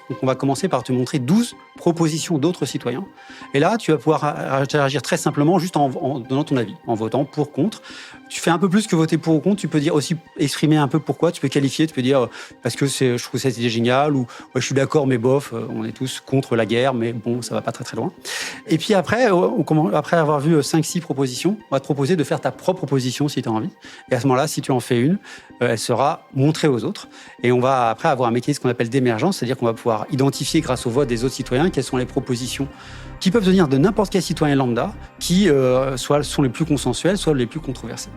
Donc on va commencer par te montrer 12 propositions d'autres citoyens. Et là, tu vas pouvoir interagir très simplement juste en donnant ton avis, en votant pour, contre. Tu fais un peu plus que voter pour ou contre, tu peux dire aussi exprimer un peu pourquoi, tu peux qualifier, tu peux dire parce que je trouve cette idée géniale, ou ouais, je suis d'accord mais bof, on est tous contre la guerre, mais bon, ça va pas très très loin. Et puis après, après avoir vu 5-6 propositions, on va te proposer de faire ta propre proposition si tu as envie. Et à ce moment-là, si tu en fais une, elle sera montrée aux autres. Et on va après avoir un mécanisme qu'on appelle d'émergence, c'est-à-dire qu'on va pouvoir identifier grâce au vote des autres citoyens quelles sont les propositions qui peuvent venir de n'importe quel citoyen lambda, qui soit sont les plus consensuelles, soit les plus controversées.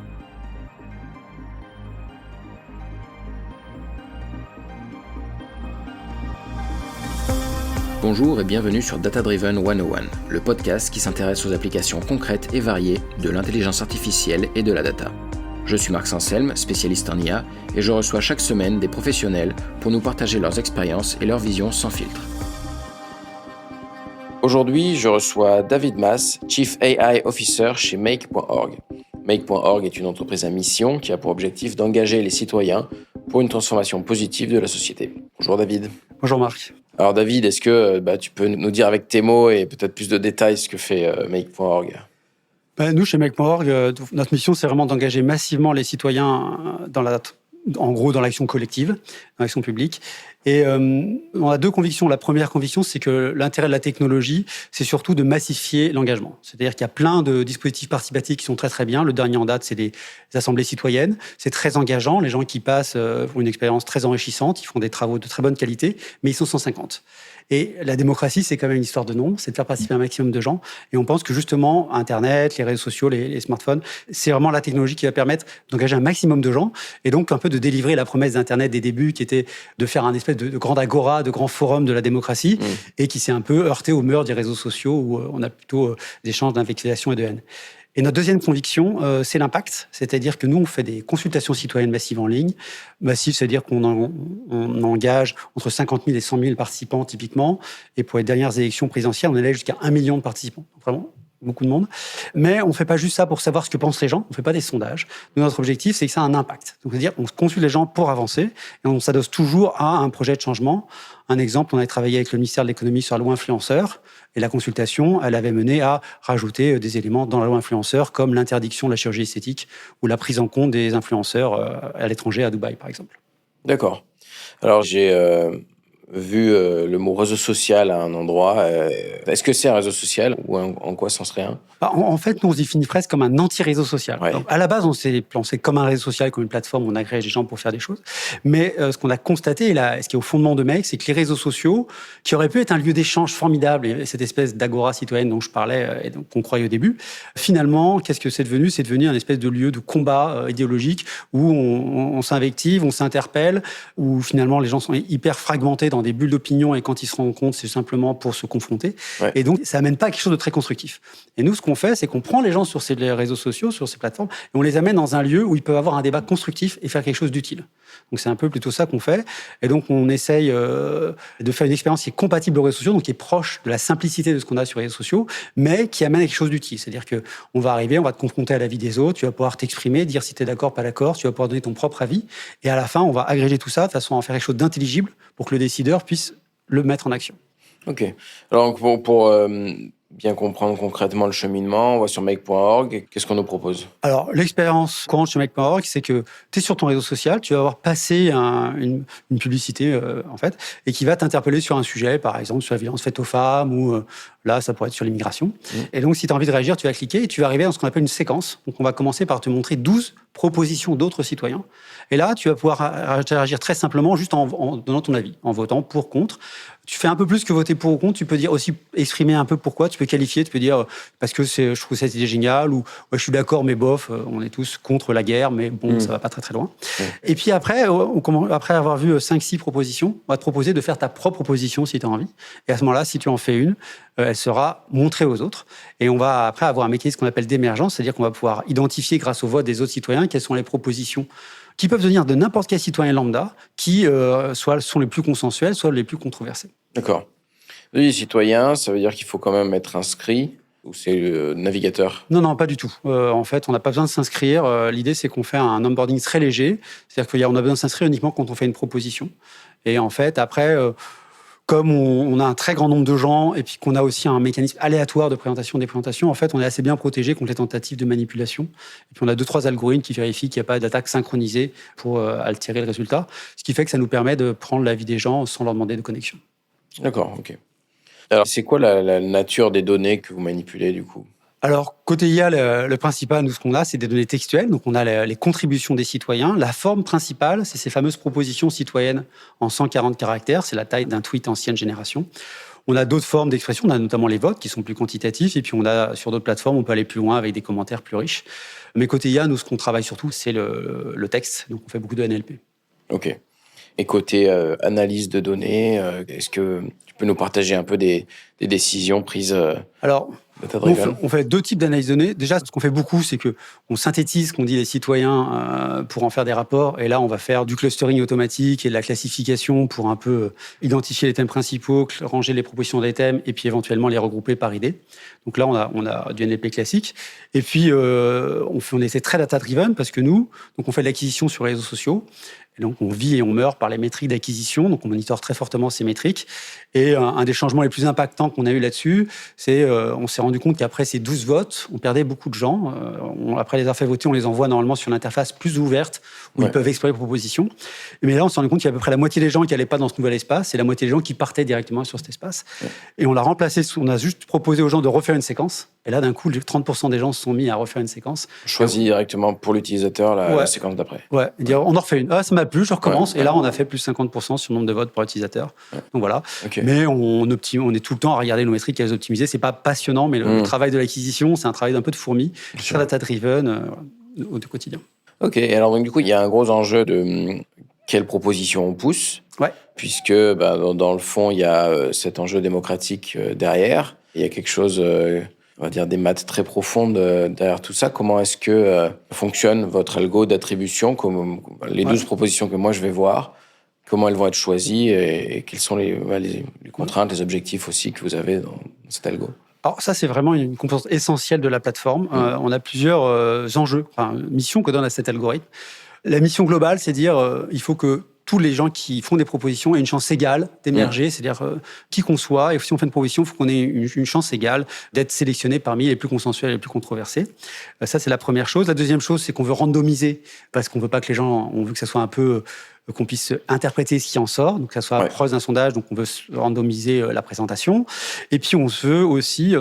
Bonjour et bienvenue sur Data Driven 101, le podcast qui s'intéresse aux applications concrètes et variées de l'intelligence artificielle et de la data. Je suis Marc Sanselme, spécialiste en IA, et je reçois chaque semaine des professionnels pour nous partager leurs expériences et leurs visions sans filtre. Aujourd'hui, je reçois David Mas, Chief AI Officer chez Make.org. Make.org est une entreprise à mission qui a pour objectif d'engager les citoyens pour une transformation positive de la société. Bonjour David. Bonjour Marc. Alors David, est-ce que tu peux nous dire avec tes mots et peut-être plus de détails ce que fait Make.org ? Nous, chez Make.org, notre mission, c'est vraiment d'engager massivement les citoyens dans l'action collective, dans l'action publique. Et on a deux convictions. La première conviction, c'est que l'intérêt de la technologie, c'est surtout de massifier l'engagement. C'est-à-dire qu'il y a plein de dispositifs participatifs qui sont très très bien. Le dernier en date, c'est des assemblées citoyennes. C'est très engageant. Les gens qui passent ont une expérience très enrichissante. Ils font des travaux de très bonne qualité, mais ils sont 150. Et la démocratie, c'est quand même une histoire de nombre, c'est de faire participer un maximum de gens. Et on pense que justement, Internet, les réseaux sociaux, les smartphones, c'est vraiment la technologie qui va permettre d'engager un maximum de gens et donc un peu de délivrer la promesse d'Internet des débuts qui était de faire un espèce de grande agora, de grand forum de la démocratie et qui s'est un peu heurté au mur des réseaux sociaux où on a plutôt des échanges d'invectivation et de haine. Et notre deuxième conviction, c'est l'impact. C'est-à-dire que nous, on fait des consultations citoyennes massives en ligne. Massives, c'est-à-dire qu'on engage entre 50 000 et 100 000 participants, typiquement. Et pour les dernières élections présidentielles, on allait jusqu'à 1 million de participants. Vraiment, beaucoup de monde. Mais on ne fait pas juste ça pour savoir ce que pensent les gens. On ne fait pas des sondages. Nous, notre objectif, c'est que ça a un impact. Donc, c'est-à-dire qu'on consulte les gens pour avancer. Et on s'adosse toujours à un projet de changement. Un exemple, on a travaillé avec le ministère de l'économie sur la loi influenceur. Et la consultation, elle avait mené à rajouter des éléments dans la loi influenceur, comme l'interdiction de la chirurgie esthétique ou la prise en compte des influenceurs à l'étranger, à Dubaï, par exemple. D'accord. Alors, j'ai vu le mot réseau social à un endroit. Est-ce que c'est un réseau social ou en quoi c'en serait un ? En fait, nous, on se définit presque comme un anti-réseau social. Ouais. Donc, à la base, on s'est pensé comme un réseau social, comme une plateforme où on agrège les gens pour faire des choses. Mais ce qu'on a constaté, ce qui est au fondement de Make, c'est que les réseaux sociaux, qui auraient pu être un lieu d'échange formidable, et cette espèce d'agora citoyenne dont je parlais et qu'on croyait au début, finalement, qu'est-ce que c'est devenu ? C'est devenu un espèce de lieu de combat idéologique où on s'invective, on s'interpelle, où finalement les gens sont hyper fragmentés dans des bulles d'opinion et quand ils se rendent compte, c'est simplement pour se confronter. Ouais. Et donc, ça amène pas à quelque chose de très constructif. Et nous, ce qu'on fait, c'est qu'on prend les gens sur ces réseaux sociaux, sur ces plateformes, et on les amène dans un lieu où ils peuvent avoir un débat constructif et faire quelque chose d'utile. Donc, c'est un peu plutôt ça qu'on fait. Et donc, on essaye de faire une expérience qui est compatible aux réseaux sociaux, donc qui est proche de la simplicité de ce qu'on a sur les réseaux sociaux, mais qui amène à quelque chose d'utile. C'est-à-dire qu'on va arriver, on va te confronter à la vie des autres, tu vas pouvoir t'exprimer, dire si tu es d'accord, pas d'accord, tu vas pouvoir donner ton propre avis. Et à la fin, on va agréger tout ça de façon à en faire quelque chose d'intelligible pour que le décideur puisse le mettre en action. Ok. Alors, pour bien comprendre concrètement le cheminement, on va sur Make.org. Qu'est-ce qu'on nous propose ? Alors, l'expérience courante chez Make.org, c'est que tu es sur ton réseau social, tu vas avoir passé une publicité, en fait, et qui va t'interpeller sur un sujet, par exemple, sur la violence faite aux femmes, ou là, ça pourrait être sur l'immigration. Et donc, si tu as envie de réagir, tu vas cliquer et tu vas arriver dans ce qu'on appelle une séquence. Donc, on va commencer par te montrer 12 propositions d'autres citoyens. Et là, tu vas pouvoir interagir très simplement juste en donnant ton avis, en votant pour, contre. Tu fais un peu plus que voter pour ou contre, tu peux dire aussi exprimer un peu pourquoi, tu peux qualifier, tu peux dire parce que je trouve cette idée géniale, ou ouais, je suis d'accord mais bof, on est tous contre la guerre, mais bon, ça va pas très très loin. Et puis après avoir vu 5-6 propositions, on va te proposer de faire ta propre proposition si tu as envie. Et à ce moment-là, si tu en fais une, elle sera montrée aux autres. Et on va après avoir un mécanisme qu'on appelle d'émergence, c'est-à-dire qu'on va pouvoir identifier grâce au vote des autres citoyens quelles sont les propositions qui peuvent venir de n'importe quel citoyen lambda, qui soit sont les plus consensuelles, soit les plus controversées. D'accord. Les citoyens, ça veut dire qu'il faut quand même être inscrit, ou c'est le navigateur ? Non, pas du tout. En fait, on n'a pas besoin de s'inscrire. L'idée, c'est qu'on fait un onboarding très léger. C'est-à-dire qu'on a besoin de s'inscrire uniquement quand on fait une proposition. Et en fait, après, comme on a un très grand nombre de gens et puis qu'on a aussi un mécanisme aléatoire de présentation des présentations, en fait, on est assez bien protégé contre les tentatives de manipulation. Et puis, on a 2-3 algorithmes qui vérifient qu'il n'y a pas d'attaque synchronisée pour altérer le résultat, ce qui fait que ça nous permet de prendre l'avis des gens sans leur demander de connexion. D'accord, ok. Alors, c'est quoi la nature des données que vous manipulez, du coup ? Alors, côté IA, le principal, nous, ce qu'on a, c'est des données textuelles. Donc, on a les contributions des citoyens. La forme principale, c'est ces fameuses propositions citoyennes en 140 caractères. C'est la taille d'un tweet ancienne génération. On a d'autres formes d'expression. On a notamment les votes qui sont plus quantitatifs. Et puis, on a sur d'autres plateformes, on peut aller plus loin avec des commentaires plus riches. Mais côté IA, nous, ce qu'on travaille surtout, c'est le texte. Donc, on fait beaucoup de NLP. Ok. Et côté analyse de données, est-ce que tu peux nous partager un peu des décisions prises Alors, data-driven ? on fait 2 types d'analyse de données. Déjà, ce qu'on fait beaucoup, c'est qu'on synthétise ce qu'on dit les citoyens pour en faire des rapports. Et là, on va faire du clustering automatique et de la classification pour un peu identifier les thèmes principaux, ranger les propositions des thèmes et puis éventuellement les regrouper par idée. Donc là, on a du NLP classique. Et puis, on essaie très data-driven parce que nous, donc on fait de l'acquisition sur les réseaux sociaux. Et donc, on vit et on meurt par les métriques d'acquisition. Donc, on monitore très fortement ces métriques. Et un des changements les plus impactants qu'on a eu là-dessus, c'est on s'est rendu compte qu'après ces 12 votes, on perdait beaucoup de gens. Après les avoir fait voter, on les envoie normalement sur une interface plus ouverte où ils peuvent explorer les propositions. Mais là, on s'est rendu compte qu'il y a à peu près la moitié des gens qui n'allaient pas dans ce nouvel espace et la moitié des gens qui partaient directement sur cet espace. Et on l'a remplacé. On a juste proposé aux gens de refaire une séquence. Et là, d'un coup, 30% des gens se sont mis à refaire une séquence. Choisis directement pour l'utilisateur la séquence d'après. Ouais, dire on en refait une. Ah, ça m'a plu, je recommence. Et là, on a fait plus 50% sur le nombre de votes pour l'utilisateur. Donc voilà. Okay. Mais on est tout le temps à regarder nos métriques et à les optimiser. C'est pas passionnant, mais le travail de l'acquisition, c'est un travail d'un peu de fourmi, très data-driven au quotidien. Ok, et alors donc, du coup, il y a un gros enjeu de quelle proposition on pousse, puisque dans le fond, il y a cet enjeu démocratique derrière. Il y a quelque chose... on va dire des maths très profondes derrière tout ça. Comment est-ce que fonctionne votre algo d'attribution, comme les 12 propositions que moi je vais voir, comment elles vont être choisies et quelles sont les contraintes, les objectifs aussi que vous avez dans cet algo? Alors ça, c'est vraiment une composante essentielle de la plateforme. On a plusieurs enjeux, missions que donne à cet algorithme. La mission globale, c'est dire il faut que tous les gens qui font des propositions aient une chance égale d'émerger, c'est-à-dire qui qu'on soit, et si on fait une proposition, il faut qu'on ait une chance égale d'être sélectionné parmi les plus consensuels et les plus controversés. Ça, c'est la première chose. La deuxième chose, c'est qu'on veut randomiser, parce qu'on veut pas que les gens, on veut que ça soit un peu, qu'on puisse interpréter ce qui en sort, donc que ça soit proche d'un sondage, donc on veut randomiser la présentation. Et puis, on veut aussi...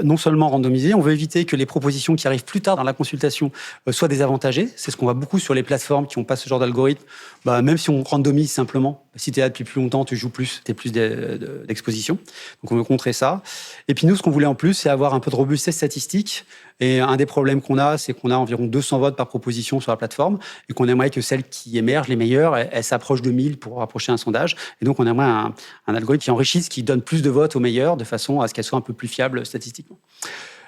non seulement randomiser, on veut éviter que les propositions qui arrivent plus tard dans la consultation soient désavantagées. C'est ce qu'on voit beaucoup sur les plateformes qui n'ont pas ce genre d'algorithme. Même si on randomise simplement, si tu es là depuis plus longtemps, tu joues plus, tu as plus d'exposition. Donc on veut contrer ça. Et puis nous, ce qu'on voulait en plus, c'est avoir un peu de robustesse statistique. Et un des problèmes qu'on a, c'est qu'on a environ 200 votes par proposition sur la plateforme et qu'on aimerait que celles qui émergent, les meilleures, elles s'approchent de 1000 pour rapprocher un sondage. Et donc on aimerait un algorithme qui enrichisse, qui donne plus de votes aux meilleures de façon à ce qu'elles soient un peu plus fiables statistiquement.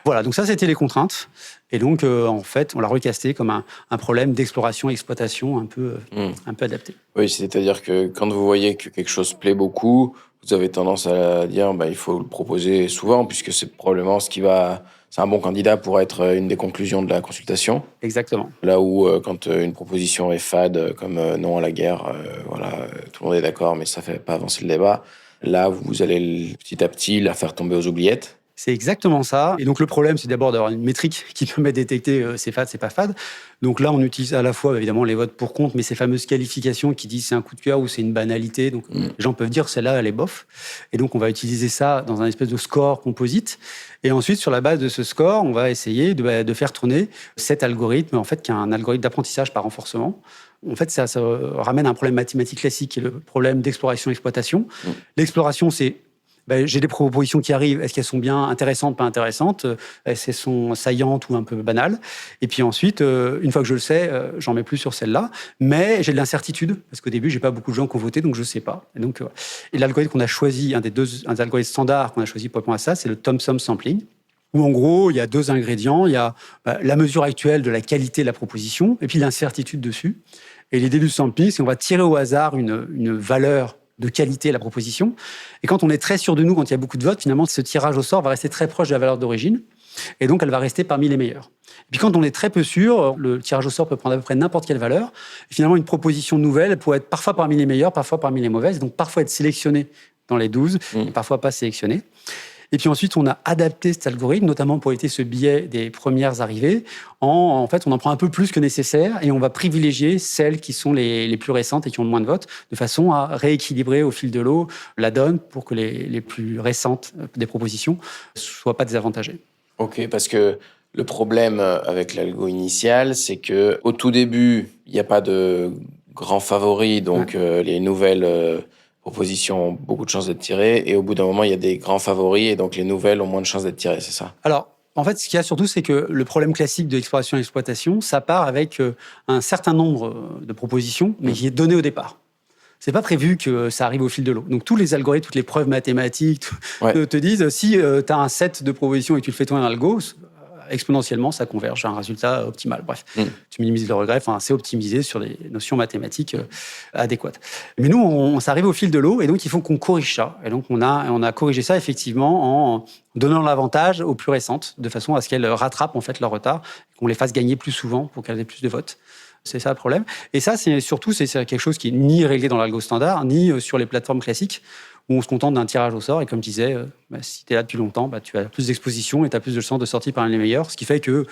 Voilà, donc ça, c'était les contraintes. Et donc, en fait, on l'a recasté comme un problème d'exploration et exploitation un peu adapté. Oui, c'est-à-dire que quand vous voyez que quelque chose plaît beaucoup, vous avez tendance à dire il faut le proposer souvent, puisque c'est probablement c'est un bon candidat pour être une des conclusions de la consultation. Exactement. Là où, quand une proposition est fade, comme non à la guerre, tout le monde est d'accord, mais ça ne fait pas avancer le débat, là, vous allez petit à petit la faire tomber aux oubliettes. C'est exactement ça. Et donc, le problème, c'est d'abord d'avoir une métrique qui permet de détecter c'est fade, c'est pas fade. Donc là, on utilise à la fois, évidemment, les votes pour compte, mais ces fameuses qualifications qui disent c'est un coup de cœur ou c'est une banalité. Donc, les gens peuvent dire celle-là, elle est bof. Et donc, on va utiliser ça dans un espèce de score composite. Et ensuite, sur la base de ce score, on va essayer de faire tourner cet algorithme, en fait, qui est un algorithme d'apprentissage par renforcement. En fait, ça ramène à un problème mathématique classique, qui est le problème d'exploration-exploitation. L'exploration, c'est j'ai des propositions qui arrivent, est-ce qu'elles sont bien intéressantes, pas intéressantes, est-ce qu'elles sont saillantes ou un peu banales. Et puis ensuite, une fois que je le sais, j'en mets plus sur celle-là, mais j'ai de l'incertitude, parce qu'au début, j'ai pas beaucoup de gens qui ont voté, donc je sais pas. Et l'algorithme qu'on a choisi, un des algorithmes standards qu'on a choisi pour répondre à ça, c'est le Thomson sampling, où en gros, il y a 2 ingrédients, il y a la mesure actuelle de la qualité de la proposition, et puis l'incertitude dessus. Et l'idée du sampling, c'est qu'on va tirer au hasard une valeur de qualité à la proposition. Et quand on est très sûr de nous, quand il y a beaucoup de votes, finalement, ce tirage au sort va rester très proche de la valeur d'origine. Et donc, elle va rester parmi les meilleures. Et puis, quand on est très peu sûr, le tirage au sort peut prendre à peu près n'importe quelle valeur. Et finalement, une proposition nouvelle, elle pourrait être parfois parmi les meilleures, parfois parmi les mauvaises, donc parfois être sélectionnée dans les 12, et parfois pas sélectionnés. Et puis ensuite, on a adapté cet algorithme, notamment pour éviter ce biais des premières arrivées. En fait, on en prend un peu plus que nécessaire et on va privilégier celles qui sont les plus récentes et qui ont le moins de votes, de façon à rééquilibrer au fil de l'eau la donne pour que les plus récentes des propositions ne soient pas désavantagées. Ok, parce que le problème avec l'algo initial, c'est qu'au tout début, il n'y a pas de grands favoris, donc les nouvelles propositions ont beaucoup de chances d'être tirées, et au bout d'un moment, il y a des grands favoris, et donc les nouvelles ont moins de chances d'être tirées, c'est ça? Alors, en fait, ce qu'il y a surtout, c'est que le problème classique de l'exploration et l'exploitation, ça part avec un certain nombre de propositions, mais qui est donné au départ. C'est pas prévu que ça arrive au fil de l'eau. Donc, tous les algorithmes, toutes les preuves mathématiques te disent, si tu as un set de propositions et que tu le fais tourner un algo, exponentiellement, ça converge à un résultat optimal. Bref, tu minimises le regret, c'est optimisé sur des notions mathématiques adéquates. Mais nous, ça arrive au fil de l'eau, et donc il faut qu'on corrige ça. Et donc on a corrigé ça effectivement en donnant l'avantage aux plus récentes, de façon à ce qu'elles rattrapent en fait leur retard, qu'on les fasse gagner plus souvent pour qu'elles aient plus de votes. C'est ça le problème. Et ça, c'est quelque chose qui n'est ni réglé dans l'algo standard, ni sur les plateformes classiques, où on se contente d'un tirage au sort. Et comme je disais, si tu es là depuis longtemps, tu as plus d'exposition et tu as plus de chances de sortir parmi les meilleurs. Ce qui fait que,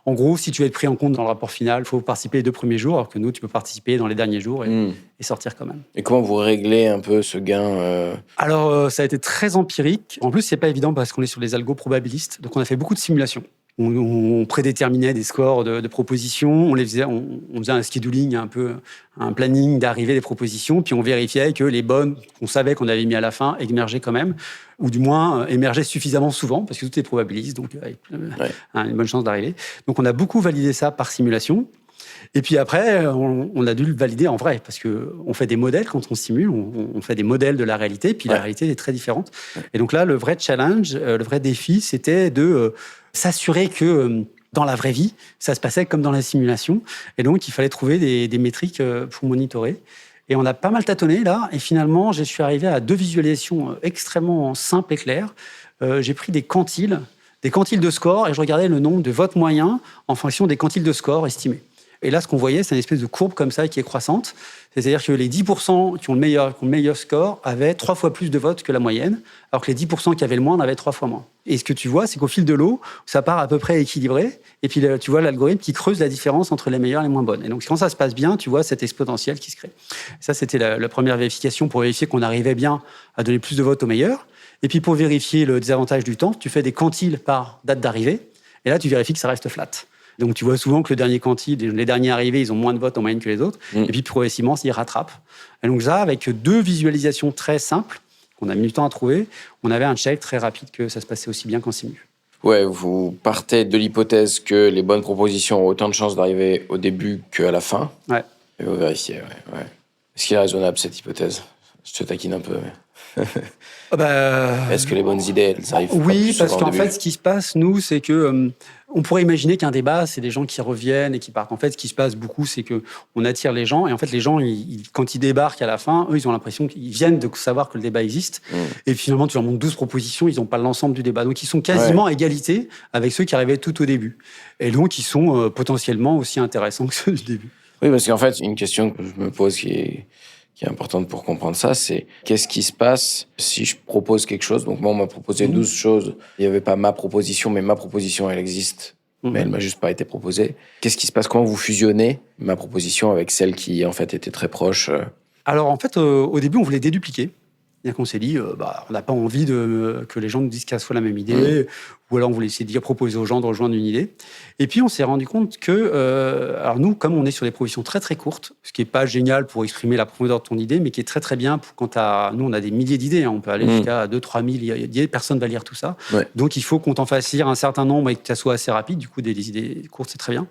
en gros, si tu veux être pris en compte dans le rapport final, il faut participer les 2 premiers jours, alors que nous, tu peux participer dans les derniers jours et sortir quand même. Et comment vous réglez un peu ce gain Alors, ça a été très empirique. En plus, c'est pas évident parce qu'on est sur les algos probabilistes. Donc, on a fait beaucoup de simulations. On prédéterminait des scores de propositions, on faisait un scheduling, un planning d'arrivée des propositions, puis on vérifiait que les bonnes qu'on savait qu'on avait mis à la fin émergeaient quand même, ou du moins émergeaient suffisamment souvent, parce que tout est probabiliste, donc avec une bonne chance d'arriver. Donc on a beaucoup validé ça par simulation. Et puis après, on a dû le valider en vrai, parce qu'on fait des modèles quand on simule, on fait des modèles de la réalité, puis la réalité est très différente. Et donc là, le vrai challenge, le vrai défi, c'était de s'assurer que dans la vraie vie, ça se passait comme dans la simulation. Et donc, il fallait trouver des métriques pour monitorer. Et on a pas mal tâtonné là, et finalement, je suis arrivé à 2 visualisations extrêmement simples et claires. J'ai pris des quantiles de score, et je regardais le nombre de votes moyens en fonction des quantiles de score estimés. Et là, ce qu'on voyait, c'est une espèce de courbe comme ça qui est croissante. C'est-à-dire que les 10% qui ont le meilleur score avaient 3 fois plus de votes que la moyenne, alors que les 10% qui avaient le moins en avaient 3 fois moins. Et ce que tu vois, c'est qu'au fil de l'eau, ça part à peu près équilibré. Et puis, tu vois l'algorithme qui creuse la différence entre les meilleures et les moins bonnes. Et donc, quand ça se passe bien, tu vois cette exponentielle qui se crée. Ça, c'était la première vérification pour vérifier qu'on arrivait bien à donner plus de votes aux meilleurs. Et puis, pour vérifier le désavantage du temps, tu fais des quantiles par date d'arrivée. Et là, tu vérifies que ça reste flat. Donc, tu vois souvent que le dernier quantile, les derniers arrivés, ils ont moins de votes en moyenne que les autres. Et puis, progressivement, ils rattrapent. Et donc, ça, avec 2 visualisations très simples, qu'on a mis du temps à trouver, on avait un check très rapide que ça se passait aussi bien qu'en simu. Ouais, vous partez de l'hypothèse que les bonnes propositions ont autant de chances d'arriver au début qu'à la fin. Ouais. Et vous vérifiez, ouais. Est-ce qu'il est raisonnable, cette hypothèse? Je te taquine un peu, mais... Est-ce que les bonnes idées, elles arrivent Oui, parce qu'en fait, ce qui se passe, nous, c'est que on pourrait imaginer qu'un débat, c'est des gens qui reviennent et qui partent. En fait, ce qui se passe beaucoup, c'est que on attire les gens, et en fait, les gens, quand ils débarquent à la fin, eux, ils ont l'impression qu'ils viennent de savoir que le débat existe. Et finalement, tu leur montres 12 propositions, ils n'ont pas l'ensemble du débat. Donc, ils sont quasiment à égalité avec ceux qui arrivaient tout au début. Et donc, ils sont potentiellement aussi intéressants que ceux du début. Oui, parce qu'en fait, une question que je me pose qui est importante pour comprendre ça, c'est qu'est-ce qui se passe si je propose quelque chose? Donc moi, on m'a proposé 12 choses. Il n'y avait pas ma proposition, mais ma proposition, elle existe. Mais elle m'a juste pas été proposée. Qu'est-ce qui se passe? Comment vous fusionnez ma proposition avec celle qui, en fait, était très proche? Alors, en fait, au début, on voulait dédupliquer. C'est-à-dire qu'on s'est dit, on n'a pas envie que les gens nous disent qu'elle soit la même idée, ou alors on voulait essayer de proposer aux gens de rejoindre une idée. Et puis on s'est rendu compte que, alors nous, comme on est sur des propositions très très courtes, ce qui n'est pas génial pour exprimer la profondeur de ton idée, mais qui est très très bien pour nous, on a des milliers d'idées, on peut aller jusqu'à 2-3 000 idées, personne ne va lire tout ça. Ouais. Donc il faut qu'on t'en fasse lire un certain nombre et que ça soit assez rapide. Du coup, des idées courtes, c'est très bien.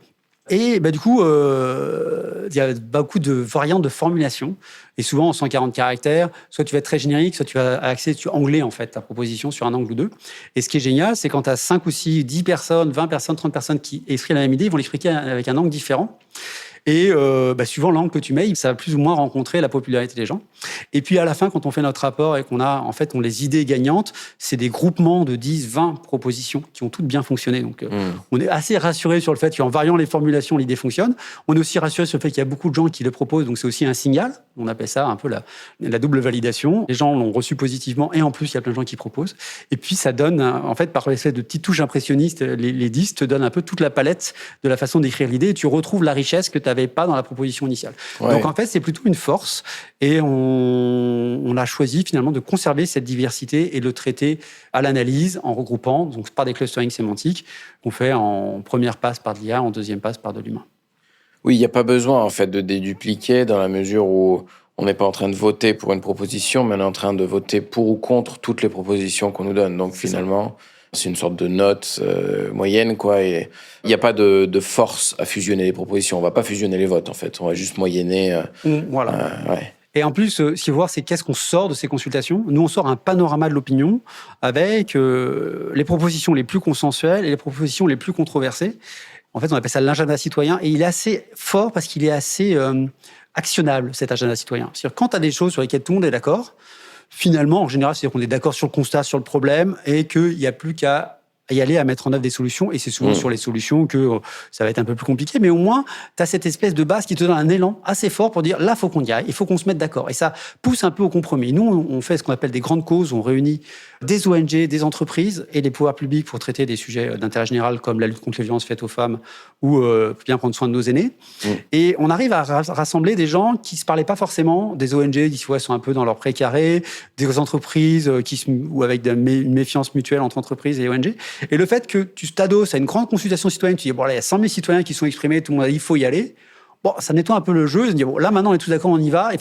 Et du coup, il y a beaucoup de variantes de formulation. Et souvent, en 140 caractères, soit tu vas être très générique, soit tu vas angler en fait ta proposition sur un angle ou deux. Et ce qui est génial, c'est quand tu as 5 ou 6, 10 personnes, 20 personnes, 30 personnes qui expriment la même idée, ils vont l'expliquer avec un angle différent. Et suivant l'angle que tu mets, ça va plus ou moins rencontrer la popularité des gens. Et puis à la fin, quand on fait notre rapport et qu'on a les idées gagnantes, c'est des groupements de 10, 20 propositions qui ont toutes bien fonctionné. Donc on est assez rassuré sur le fait qu'en variant les formulations, l'idée fonctionne. On est aussi rassuré sur le fait qu'il y a beaucoup de gens qui le proposent, donc c'est aussi un signal. On appelle ça un peu la double validation. Les gens l'ont reçu positivement et en plus, il y a plein de gens qui proposent. Et puis ça donne, en fait, par l'effet de petites touches impressionnistes, les 10 te donnent un peu toute la palette de la façon d'écrire l'idée et tu retrouves la richesse que tu n'avais pas dans la proposition initiale. Ouais. Donc en fait, c'est plutôt une force et on a choisi finalement de conserver cette diversité et de le traiter à l'analyse en regroupant, donc par des clustering sémantiques qu'on fait en première passe par de l'IA, en deuxième passe par de l'humain. Oui, il n'y a pas besoin en fait de dédupliquer dans la mesure où on n'est pas en train de voter pour une proposition, mais on est en train de voter pour ou contre toutes les propositions qu'on nous donne. Donc finalement, c'est une sorte de note moyenne, quoi. Et il n'y a pas de force à fusionner les propositions. On ne va pas fusionner les votes, en fait. On va juste moyenner. Voilà. Ouais. Et en plus, ce qu'il faut voir, c'est qu'est-ce qu'on sort de ces consultations. Nous, on sort un panorama de l'opinion avec les propositions les plus consensuelles et les propositions les plus controversées. En fait, on appelle ça l'agenda citoyen. Et il est assez fort parce qu'il est assez actionnable, cet agenda citoyen. C'est-à-dire, quand tu as des choses sur lesquelles tout le monde est d'accord, finalement, en général, c'est-à-dire qu'on est d'accord sur le constat, sur le problème, et qu'il n'y a plus qu'à y aller, à mettre en œuvre des solutions. Et c'est souvent sur les solutions que ça va être un peu plus compliqué. Mais au moins, tu as cette espèce de base qui te donne un élan assez fort pour dire, là, il faut qu'on y aille, il faut qu'on se mette d'accord. Et ça pousse un peu au compromis. Nous, on fait ce qu'on appelle des grandes causes. On réunit des ONG, des entreprises et des pouvoirs publics pour traiter des sujets d'intérêt général comme la lutte contre les violences faites aux femmes ou bien prendre soin de nos aînés. Et on arrive à rassembler des gens qui ne se parlaient pas forcément, des ONG qui sont un peu dans leur précaré, des entreprises ou avec une méfiance mutuelle entre entreprises et ONG. Et le fait que tu t'adosses à une grande consultation citoyenne, tu dis, bon, là, il y a 100 000 citoyens qui sont exprimés, tout le monde a dit, il faut y aller. Bon, ça nettoie un peu le jeu. Bon, là, maintenant, on est tous d'accord, on y va.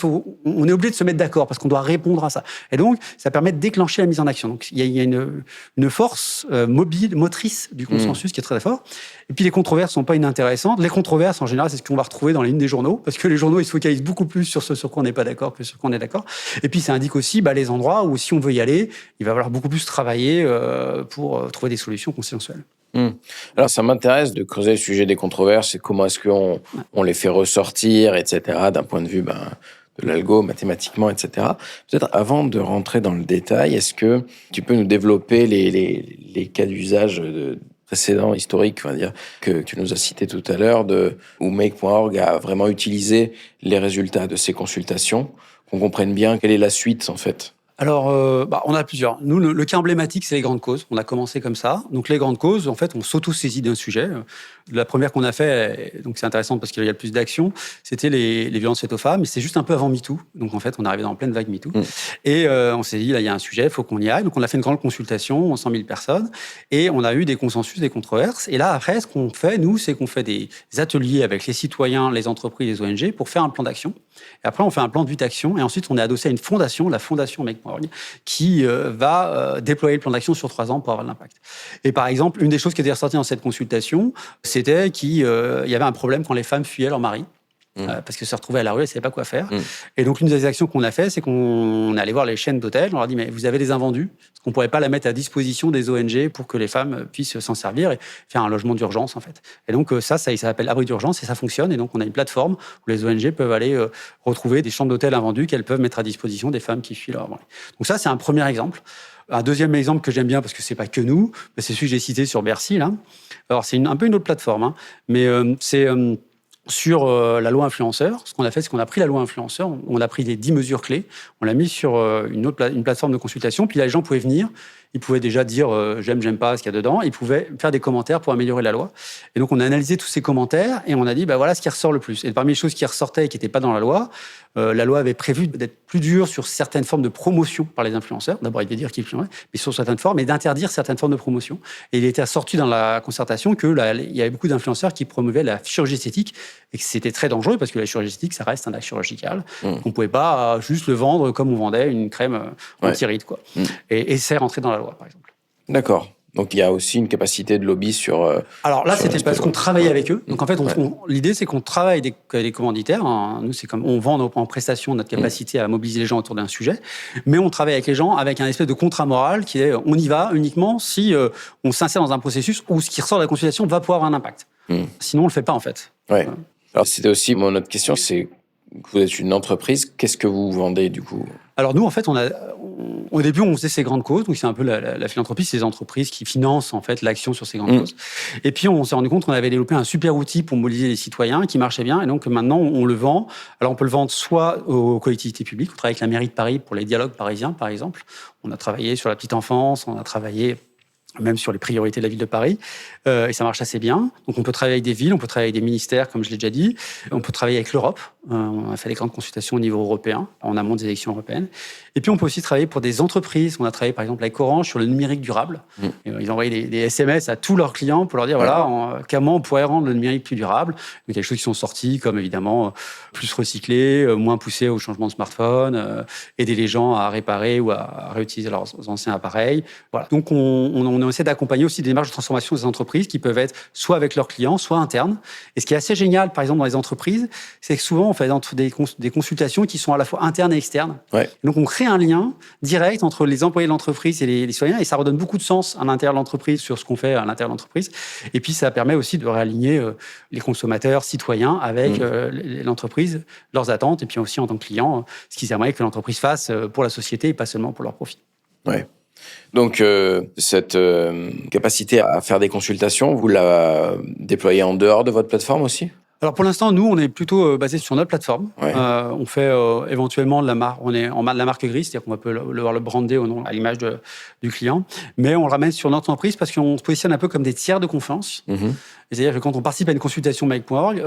On est obligé de se mettre d'accord parce qu'on doit répondre à ça. Et donc, ça permet de déclencher la mise en action. Donc, il y a une force motrice du consensus qui est très fort. Et puis, les controverses sont pas inintéressantes. Les controverses, en général, c'est ce qu'on va retrouver dans les lignes des journaux parce que les journaux, ils se focalisent beaucoup plus sur ce sur quoi on n'est pas d'accord que sur quoi on est d'accord. Et puis, ça indique aussi les endroits où, si on veut y aller, il va falloir beaucoup plus travailler pour trouver des solutions consensuelles. Alors, ça m'intéresse de creuser le sujet des controverses et comment est-ce qu'on les fait ressortir, etc., d'un point de vue de l'algo, mathématiquement, etc. Peut-être avant de rentrer dans le détail, est-ce que tu peux nous développer les cas d'usage précédents, historiques, on va dire, que tu nous as cités tout à l'heure, où Make.org a vraiment utilisé les résultats de ces consultations, qu'on comprenne bien quelle est la suite, en fait? Alors, on a plusieurs. Nous, le cas emblématique, c'est les grandes causes. On a commencé comme ça. Donc, les grandes causes, en fait, on s'auto-saisit d'un sujet. La première qu'on a fait, donc c'est intéressant parce qu'il y a le plus d'action, c'était les violences faites aux femmes. C'est juste un peu avant MeToo. Donc, en fait, on est arrivé dans pleine vague MeToo. Et on s'est dit, là, il y a un sujet, il faut qu'on y aille. Donc, on a fait une grande consultation, 100 000 personnes. Et on a eu des consensus, des controverses. Et là, après, ce qu'on fait, nous, c'est qu'on fait des ateliers avec les citoyens, les entreprises, les ONG pour faire un plan d'action. Et après, on fait un plan de vue d'action. Et ensuite, on est adossé à une fondation, la fondation Make.org, qui va déployer le plan d'action sur 3 ans pour avoir de l'impact. Et par exemple, une des choses qui était ressortie dans cette consultation, c'était qu'il y avait un problème quand les femmes fuyaient leur mari. Parce que se retrouvaient à la rue, elles ne savaient pas quoi faire. Et donc, une des actions qu'on a fait, c'est qu'on est allé voir les chaînes d'hôtels. On leur a dit, mais vous avez des invendus? Parce qu'on ne pourrait pas la mettre à disposition des ONG pour que les femmes puissent s'en servir et faire un logement d'urgence, en fait. Et donc, ça s'appelle abri d'urgence et ça fonctionne. Et donc, on a une plateforme où les ONG peuvent aller retrouver des chambres d'hôtel invendus qu'elles peuvent mettre à disposition des femmes qui fuient leur mari. Donc ça, c'est un premier exemple. Un deuxième exemple que j'aime bien, parce que c'est pas que nous, c'est celui que j'ai cité sur Bercy, là. Alors, c'est un peu une autre plateforme, mais c'est... sur la loi influenceur, ce qu'on a fait, c'est qu'on a pris la loi influenceur, on a pris les 10 mesures clés, on l'a mis sur une plateforme de consultation, puis là, les gens pouvaient venir, ils pouvaient déjà dire j'aime pas ce qu'il y a dedans, ils pouvaient faire des commentaires pour améliorer la loi. Et donc, on a analysé tous ces commentaires et on a dit, voilà ce qui ressort le plus. Et parmi les choses qui ressortaient et qui n'étaient pas dans la loi avait prévu d'être plus dure sur certaines formes de promotion par les influenceurs. D'abord, il devait dire qu'ils mais sur certaines formes, et d'interdire certaines formes de promotion. Et il était assorti dans la concertation qu'il y avait beaucoup d'influenceurs qui promouvaient la chirurgie esthétique et que c'était très dangereux parce que la chirurgie esthétique, ça reste un acte chirurgical. On ne pouvait pas juste le vendre comme on vendait une crème anti-rides, quoi. Et c'est rentré dans la loi, par exemple. D'accord. Donc, il y a aussi une capacité de lobby sur... Alors là, c'était parce qu'on travaillait avec eux. Donc, en fait, l'idée, c'est qu'on travaille avec des commanditaires. Nous, c'est comme on vend en prestation notre capacité à mobiliser les gens autour d'un sujet. Mais on travaille avec les gens avec un espèce de contrat moral qui est on y va uniquement si on s'insère dans un processus où ce qui ressort de la consultation va pouvoir avoir un impact. Sinon, on ne le fait pas, en fait. Ouais. Alors, c'était aussi mon autre question, c'est que vous êtes une entreprise, qu'est-ce que vous vendez du coup ? Alors nous, en fait, au début, on faisait ces grandes causes, donc c'est un peu la philanthropie, c'est les entreprises qui financent en fait l'action sur ces grandes causes. Et puis on s'est rendu compte qu'on avait développé un super outil pour mobiliser les citoyens qui marchait bien, et donc maintenant on le vend. Alors on peut le vendre soit aux collectivités publiques, on travaille avec la mairie de Paris pour les dialogues parisiens, par exemple. On a travaillé sur la petite enfance, on a travaillé même sur les priorités de la ville de Paris, et ça marche assez bien. Donc on peut travailler avec des villes, on peut travailler avec des ministères, comme je l'ai déjà dit, on peut travailler avec l'Europe, on a fait des grandes consultations au niveau européen, en amont des élections européennes, et puis on peut aussi travailler pour des entreprises. On a travaillé par exemple avec Orange sur le numérique durable, et ils envoyaient des SMS à tous leurs clients pour leur dire, comment on pourrait rendre le numérique plus durable. Donc il y a des choses qui sont sorties, comme évidemment plus recyclé, moins poussé au changement de smartphone, aider les gens à réparer ou à réutiliser leurs anciens appareils. Voilà. Donc on essaie d'accompagner aussi des démarches de transformation des entreprises qui peuvent être soit avec leurs clients, soit internes. Et ce qui est assez génial, par exemple, dans les entreprises, c'est que souvent, on fait des consultations qui sont à la fois internes et externes. Ouais. Donc, on crée un lien direct entre les employés de l'entreprise et les citoyens, et ça redonne beaucoup de sens à l'intérieur de l'entreprise sur ce qu'on fait à l'intérieur de l'entreprise. Et puis, ça permet aussi de réaligner les consommateurs, citoyens, avec l'entreprise, leurs attentes, et puis aussi en tant que client, ce qu'ils aimeraient que l'entreprise fasse pour la société et pas seulement pour leur profit. Ouais. Donc, cette capacité à faire des consultations, vous la déployez en dehors de votre plateforme aussi ? Alors pour l'instant, nous, on est plutôt basé sur notre plateforme. Ouais. On fait éventuellement de la marque, on est en la marque grise, c'est-à-dire qu'on peut le brander au nom, à l'image du client, mais on le ramène sur notre entreprise parce qu'on se positionne un peu comme des tiers de confiance. C'est-à-dire que quand on participe à une consultation Make.org,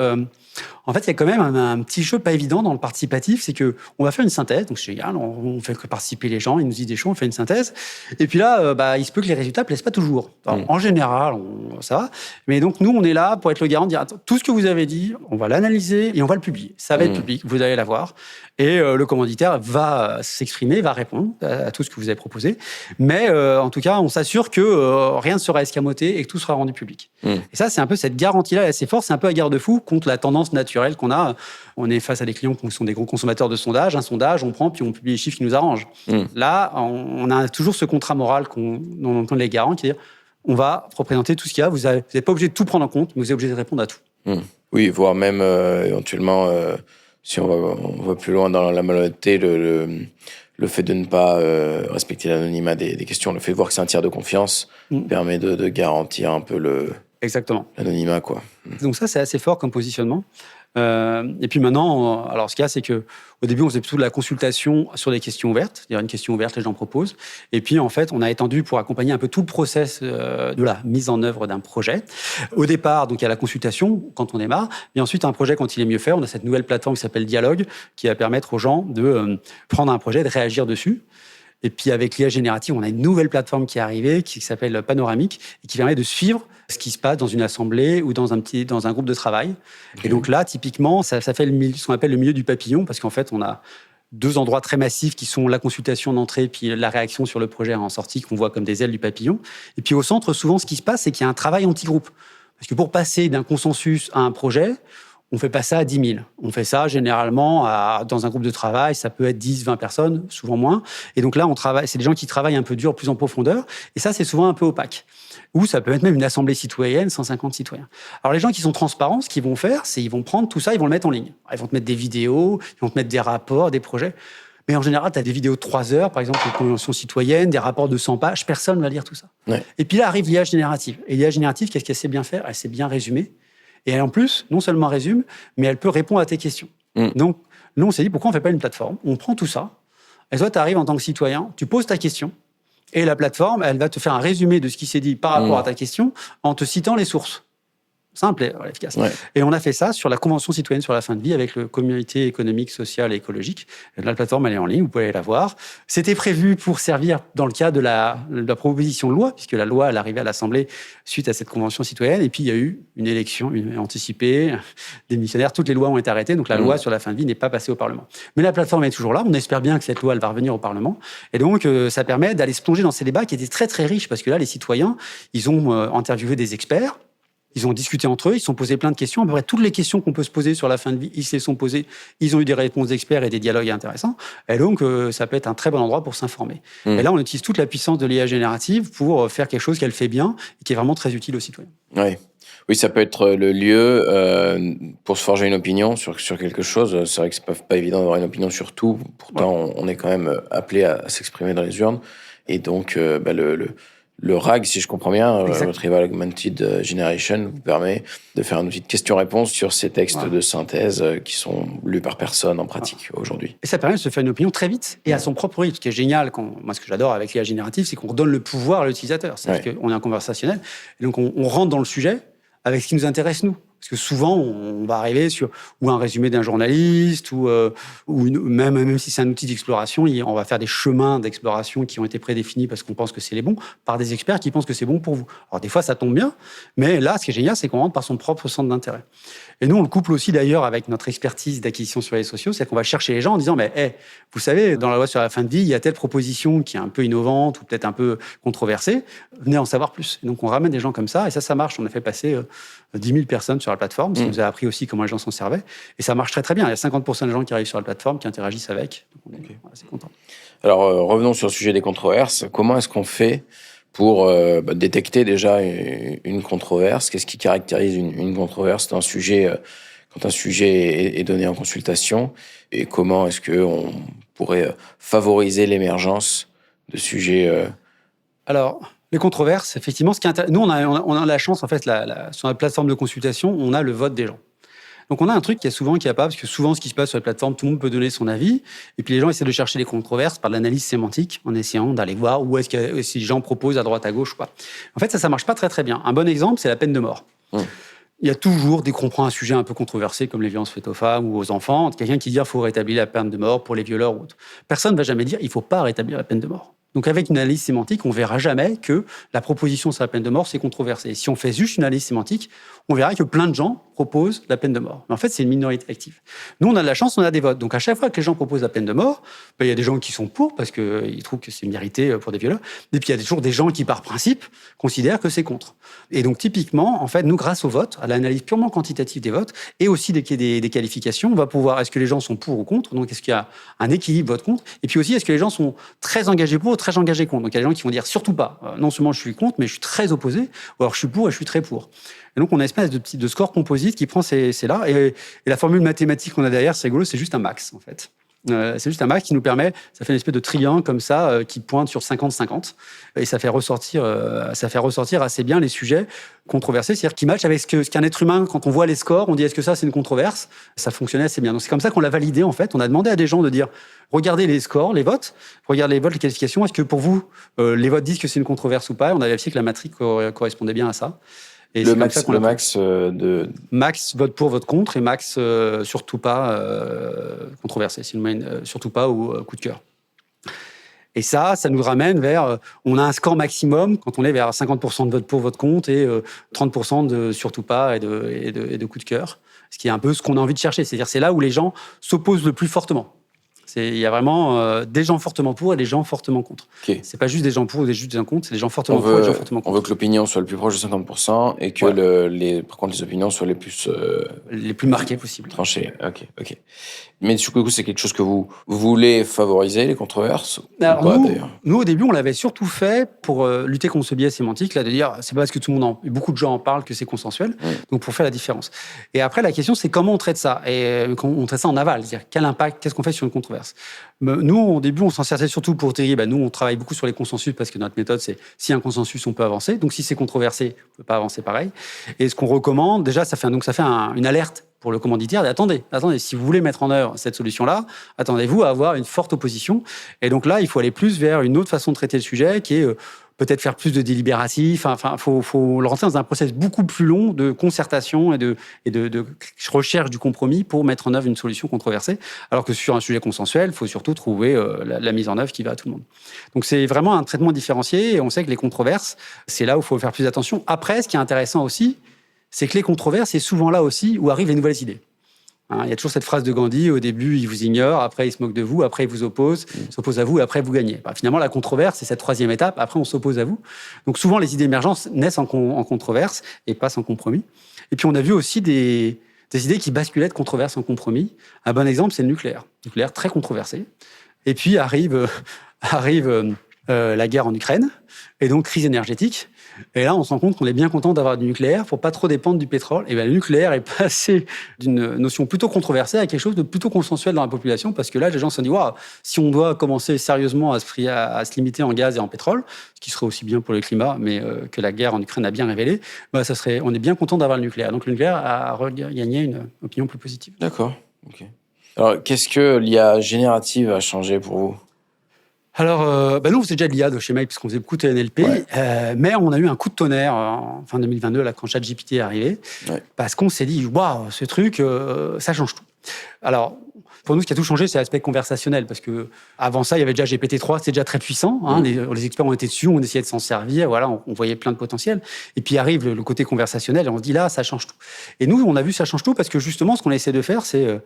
en fait, il y a quand même un petit jeu pas évident dans le participatif, c'est que on va faire une synthèse, donc c'est génial, on fait que participer les gens, ils nous disent des choses, on fait une synthèse, et puis là, il se peut que les résultats plaisent pas toujours. Alors, en général, ça va, mais donc nous, on est là pour être le garant de dire, attends, tout ce que vous avez dit, on va l'analyser et on va le publier. Ça va être public, vous allez l'avoir, et le commanditaire va s'exprimer, va répondre à tout ce que vous avez proposé, mais en tout cas, on s'assure que rien ne sera escamoté et que tout sera rendu public. Et ça, c'est un peu cette garantie-là assez forte, c'est un peu un garde-fou contre la tendance naturelle qu'on a. On est face à des clients qui sont des gros consommateurs de sondages. Un sondage, on prend, puis on publie les chiffres qui nous arrangent. Là, on a toujours ce contrat moral dont on entend les garants, qui est on va représenter tout ce qu'il y a. Vous n'êtes pas obligé de tout prendre en compte, mais vous êtes obligé de répondre à tout. Oui, voire même éventuellement, si on va plus loin dans la malhonnêteté, le fait de ne pas respecter l'anonymat des questions, le fait de voir que c'est un tiers de confiance permet de garantir un peu Exactement. L'anonymat, quoi. Donc ça, c'est assez fort comme positionnement. Et puis maintenant, alors ce qu'il y a, c'est que au début, on faisait plutôt de la consultation sur des questions ouvertes. C'est-à-dire une question ouverte, les gens proposent. Et puis, en fait, on a étendu pour accompagner un peu tout le process de la mise en œuvre d'un projet. Au départ, donc, il y a la consultation quand on démarre. Et ensuite, un projet, quand il est mieux fait, on a cette nouvelle plateforme qui s'appelle Dialogue, qui va permettre aux gens de prendre un projet, de réagir dessus. Et puis, avec l'IA générative, on a une nouvelle plateforme qui est arrivée, qui s'appelle Panoramique, et qui permet de suivre ce qui se passe dans une assemblée ou dans un groupe de travail. Okay. Et donc là, typiquement, ça fait ce qu'on appelle le milieu du papillon, parce qu'en fait, on a deux endroits très massifs qui sont la consultation d'entrée, puis la réaction sur le projet en sortie, qu'on voit comme des ailes du papillon. Et puis au centre, souvent, ce qui se passe, c'est qu'il y a un travail anti-groupe. Parce que pour passer d'un consensus à un projet, on ne fait pas ça à 10 000. On fait ça généralement dans un groupe de travail, ça peut être 10, 20 personnes, souvent moins. Et donc là, c'est des gens qui travaillent un peu dur, plus en profondeur. Et ça, c'est souvent un peu opaque. Ou ça peut être même une assemblée citoyenne, 150 citoyens. Alors les gens qui sont transparents, ce qu'ils vont faire, c'est qu'ils vont prendre tout ça, ils vont le mettre en ligne. Ils vont te mettre des vidéos, ils vont te mettre des rapports, des projets. Mais en général, tu as des vidéos de 3 heures, par exemple, une convention citoyenne, des rapports de 100 pages, personne ne va lire tout ça. Ouais. Et puis là arrive l'IA générative. Et l'IA générative, qu'est-ce qu'elle sait bien faire ? Elle sait bien résumer. Et elle, en plus, non seulement résume, mais elle peut répondre à tes questions. Donc, nous, on s'est dit, pourquoi on ne fait pas une plateforme ? On prend tout ça, et toi, tu arrives en tant que citoyen, tu poses ta question, et la plateforme, elle va te faire un résumé de ce qui s'est dit par rapport à ta question, en te citant les sources. Simple et efficace. Ouais. Et on a fait ça sur la Convention citoyenne sur la fin de vie avec le Comité économique, social et écologique. La plateforme, elle est en ligne, vous pouvez aller la voir. C'était prévu pour servir dans le cadre de la proposition de loi, puisque la loi, elle arrivait à l'Assemblée suite à cette Convention citoyenne. Et puis, il y a eu une élection anticipée, des missionnaires, toutes les lois ont été arrêtées. Donc, la loi sur la fin de vie n'est pas passée au Parlement. Mais la plateforme est toujours là. On espère bien que cette loi, elle va revenir au Parlement. Et donc, ça permet d'aller se plonger dans ces débats qui étaient très, très riches, parce que là, les citoyens, ils ont interviewé des experts. Ils ont discuté entre eux, ils se sont posés plein de questions. À peu près toutes les questions qu'on peut se poser sur la fin de vie, ils se les sont posées. Ils ont eu des réponses d'experts et des dialogues intéressants. Et donc, ça peut être un très bon endroit pour s'informer. Et là, on utilise toute la puissance de l'IA générative pour faire quelque chose qu'elle fait bien et qui est vraiment très utile aux citoyens. Oui, ça peut être le lieu pour se forger une opinion sur quelque chose. C'est vrai que c'est pas évident d'avoir une opinion sur tout. Pourtant, on est quand même appelé à s'exprimer dans les urnes. Et donc, le RAG, si je comprends bien, Retrieval Augmented Generation, vous permet de faire un outil de question-réponse sur ces textes de synthèse qui sont lus par personne en pratique aujourd'hui. Et ça permet de se faire une opinion très vite et à son propre rythme. Ce qui est génial, moi ce que j'adore avec l'IA générative, c'est qu'on redonne le pouvoir à l'utilisateur. C'est-à-dire qu'on est en conversationnel, et donc on rentre dans le sujet avec ce qui nous intéresse nous. Parce que souvent, on va arriver sur ou un résumé d'un journaliste, même si c'est un outil d'exploration, on va faire des chemins d'exploration qui ont été prédéfinis parce qu'on pense que c'est les bons, par des experts qui pensent que c'est bon pour vous. Alors des fois, ça tombe bien, mais là, ce qui est génial, c'est qu'on rentre par son propre centre d'intérêt. Et nous, on le couple aussi d'ailleurs avec notre expertise d'acquisition sur les réseaux sociaux, c'est qu'on va chercher les gens en disant, mais vous savez, dans la loi sur la fin de vie, il y a telle proposition qui est un peu innovante ou peut-être un peu controversée, venez en savoir plus. Et donc, on ramène des gens comme ça, et ça marche. On a fait passer 10 000 personnes sur la plateforme, ça nous a appris aussi comment les gens s'en servaient, et ça marche très très bien. Il y a 50% des gens qui arrivent sur la plateforme, qui interagissent avec, donc on est assez contents. Alors, revenons sur le sujet des controverses. Comment est-ce qu'on fait pour détecter déjà une controverse? Qu'est-ce qui caractérise une controverse quand un sujet est donné en consultation? Et comment est-ce qu'on pourrait favoriser l'émergence de sujets Alors, les controverses, effectivement, nous, on a la chance, en fait, sur la plateforme de consultation, on a le vote des gens. Donc, on a un truc qui est pas, parce que souvent, ce qui se passe sur la plateforme, tout le monde peut donner son avis, et puis les gens essaient de chercher les controverses par l'analyse sémantique, en essayant d'aller voir où est-ce que si les gens proposent à droite, à gauche ou pas. En fait, ça marche pas très, très bien. Un bon exemple, c'est la peine de mort. Il y a toujours, dès qu'on prend un sujet un peu controversé, comme les violences faites aux femmes ou aux enfants, quelqu'un qui dit qu'il faut rétablir la peine de mort pour les violeurs ou autres. Personne ne va jamais dire qu'il ne faut pas rétablir la peine de mort. Donc, avec une analyse sémantique, on ne verra jamais que la proposition sur la peine de mort, c'est controversé. Et si on fait juste une analyse sémantique, on verra que plein de gens proposent la peine de mort. Mais en fait, c'est une minorité active. Nous, on a de la chance, on a des votes. Donc, à chaque fois que les gens proposent la peine de mort, il y a des gens qui sont pour, parce qu'ils trouvent que c'est mérité pour des violeurs. Et puis, il y a toujours des gens qui, par principe, considèrent que c'est contre. Et donc, typiquement, en fait, nous, grâce au vote, à l'analyse purement quantitative des votes, et aussi des qualifications, on va pouvoir, est-ce que les gens sont pour ou contre? Donc, est-ce qu'il y a un équilibre vote-contre? Et puis aussi, est-ce que les gens sont très engagés pour ou très engagés contre? Donc, il y a des gens qui vont dire surtout pas. Non seulement je suis contre, mais je suis très opposé, ou alors je suis pour et je suis très pour. Et donc, on a une espèce de score composite qui prend ces là. Et la formule mathématique qu'on a derrière, c'est rigolo, c'est juste un max, en fait. C'est juste un max qui nous permet, ça fait une espèce de triangle comme ça, qui pointe sur 50-50. Et ça fait ressortir assez bien les sujets controversés, c'est-à-dire qui matchent avec ce qu'un être humain, quand on voit les scores, on dit est-ce que ça c'est une controverse? Ça fonctionnait assez bien. Donc c'est comme ça qu'on l'a validé en fait. On a demandé à des gens de dire regardez les scores, les votes, regardez les votes, les qualifications. Est-ce que pour vous, les votes disent que c'est une controverse ou pas? Et on a vérifié que la matrice correspondait bien à ça. Et le max de... Max vote pour, vote contre, et max surtout pas controversé, surtout pas ou coup de cœur. Et ça nous ramène vers... on a un score maximum quand on est vers 50% de vote pour, vote contre, et 30% de surtout pas et de coup de cœur. Ce qui est un peu ce qu'on a envie de chercher. C'est-à-dire c'est là où les gens s'opposent le plus fortement. Il y a vraiment des gens fortement pour et des gens fortement contre. Okay. C'est pas juste des gens pour ou juste des gens contre, c'est des gens fortement pour et des gens fortement contre. On veut que l'opinion soit le plus proche de 50% et que par contre les opinions soient les plus marquées possibles. Tranchées. Ok. Mais du coup, c'est quelque chose que vous voulez favoriser, les controverses? Alors, ou pas, d'ailleurs. Nous, au début, on l'avait surtout fait pour lutter contre ce biais sémantique, là, de dire, c'est pas parce que beaucoup de gens en parlent que c'est consensuel, donc pour faire la différence. Et après, la question, c'est comment on traite ça? Et on traite ça en aval, c'est-à-dire quel impact, qu'est-ce qu'on fait sur une controverse? Nous, au début, on s'en servait surtout pour dire, nous, on travaille beaucoup sur les consensus parce que notre méthode, c'est si un consensus, on peut avancer. Donc, si c'est controversé, on peut pas avancer pareil. Et ce qu'on recommande, déjà, ça fait une alerte pour le commanditaire. Attendez, si vous voulez mettre en œuvre cette solution-là, attendez-vous à avoir une forte opposition. Et donc là, il faut aller plus vers une autre façon de traiter le sujet, qui est peut-être faire plus de délibératif. Enfin, faut le rentrer dans un process beaucoup plus long de concertation et de recherche du compromis pour mettre en œuvre une solution controversée. Alors que sur un sujet consensuel, il faut surtout trouver la mise en œuvre qui va à tout le monde. Donc c'est vraiment un traitement différencié. Et on sait que les controverses, c'est là où il faut faire plus attention. Après, ce qui est intéressant aussi, c'est que les controverses, c'est souvent là aussi où arrivent les nouvelles idées. Il y a toujours cette phrase de Gandhi, au début, il vous ignore, après, il se moque de vous, après, il vous oppose, s'oppose à vous, et après, vous gagnez. Finalement, la controverse, c'est cette troisième étape, après, on s'oppose à vous. Donc souvent, les idées émergentes naissent en controverse et passent en compromis. Et puis, on a vu aussi des idées qui basculaient de controverse en compromis. Un bon exemple, c'est le nucléaire. Le nucléaire, très controversé. Et puis, arrive la guerre en Ukraine, et donc crise énergétique. Et là, on se rend compte qu'on est bien content d'avoir du nucléaire pour pas trop dépendre du pétrole. Et bien, le nucléaire est passé d'une notion plutôt controversée à quelque chose de plutôt consensuel dans la population, parce que là, les gens se sont dit, waouh, si on doit commencer sérieusement à se limiter en gaz et en pétrole, ce qui serait aussi bien pour le climat, mais que la guerre en Ukraine a bien révélé, on est bien content d'avoir le nucléaire. Donc, le nucléaire a regagné une opinion plus positive. D'accord. Ok. Alors, qu'est-ce que l'IA générative a changé pour vous ? Alors, nous, on faisait déjà de l'IA de chez Mail, puisqu'on faisait beaucoup de NLP, mais on a eu un coup de tonnerre en fin 2022, là, quand ChatGPT est arrivé, parce qu'on s'est dit, waouh, ce truc, ça change tout. Alors, pour nous, ce qui a tout changé, c'est l'aspect conversationnel, parce que avant ça, il y avait déjà GPT-3, c'était déjà très puissant. Les experts ont été dessus, on essayait de s'en servir, voilà, on voyait plein de potentiel. Et puis arrive le côté conversationnel, et on se dit là, ça change tout. Et nous, on a vu ça change tout, parce que justement, ce qu'on essaie de faire, c'est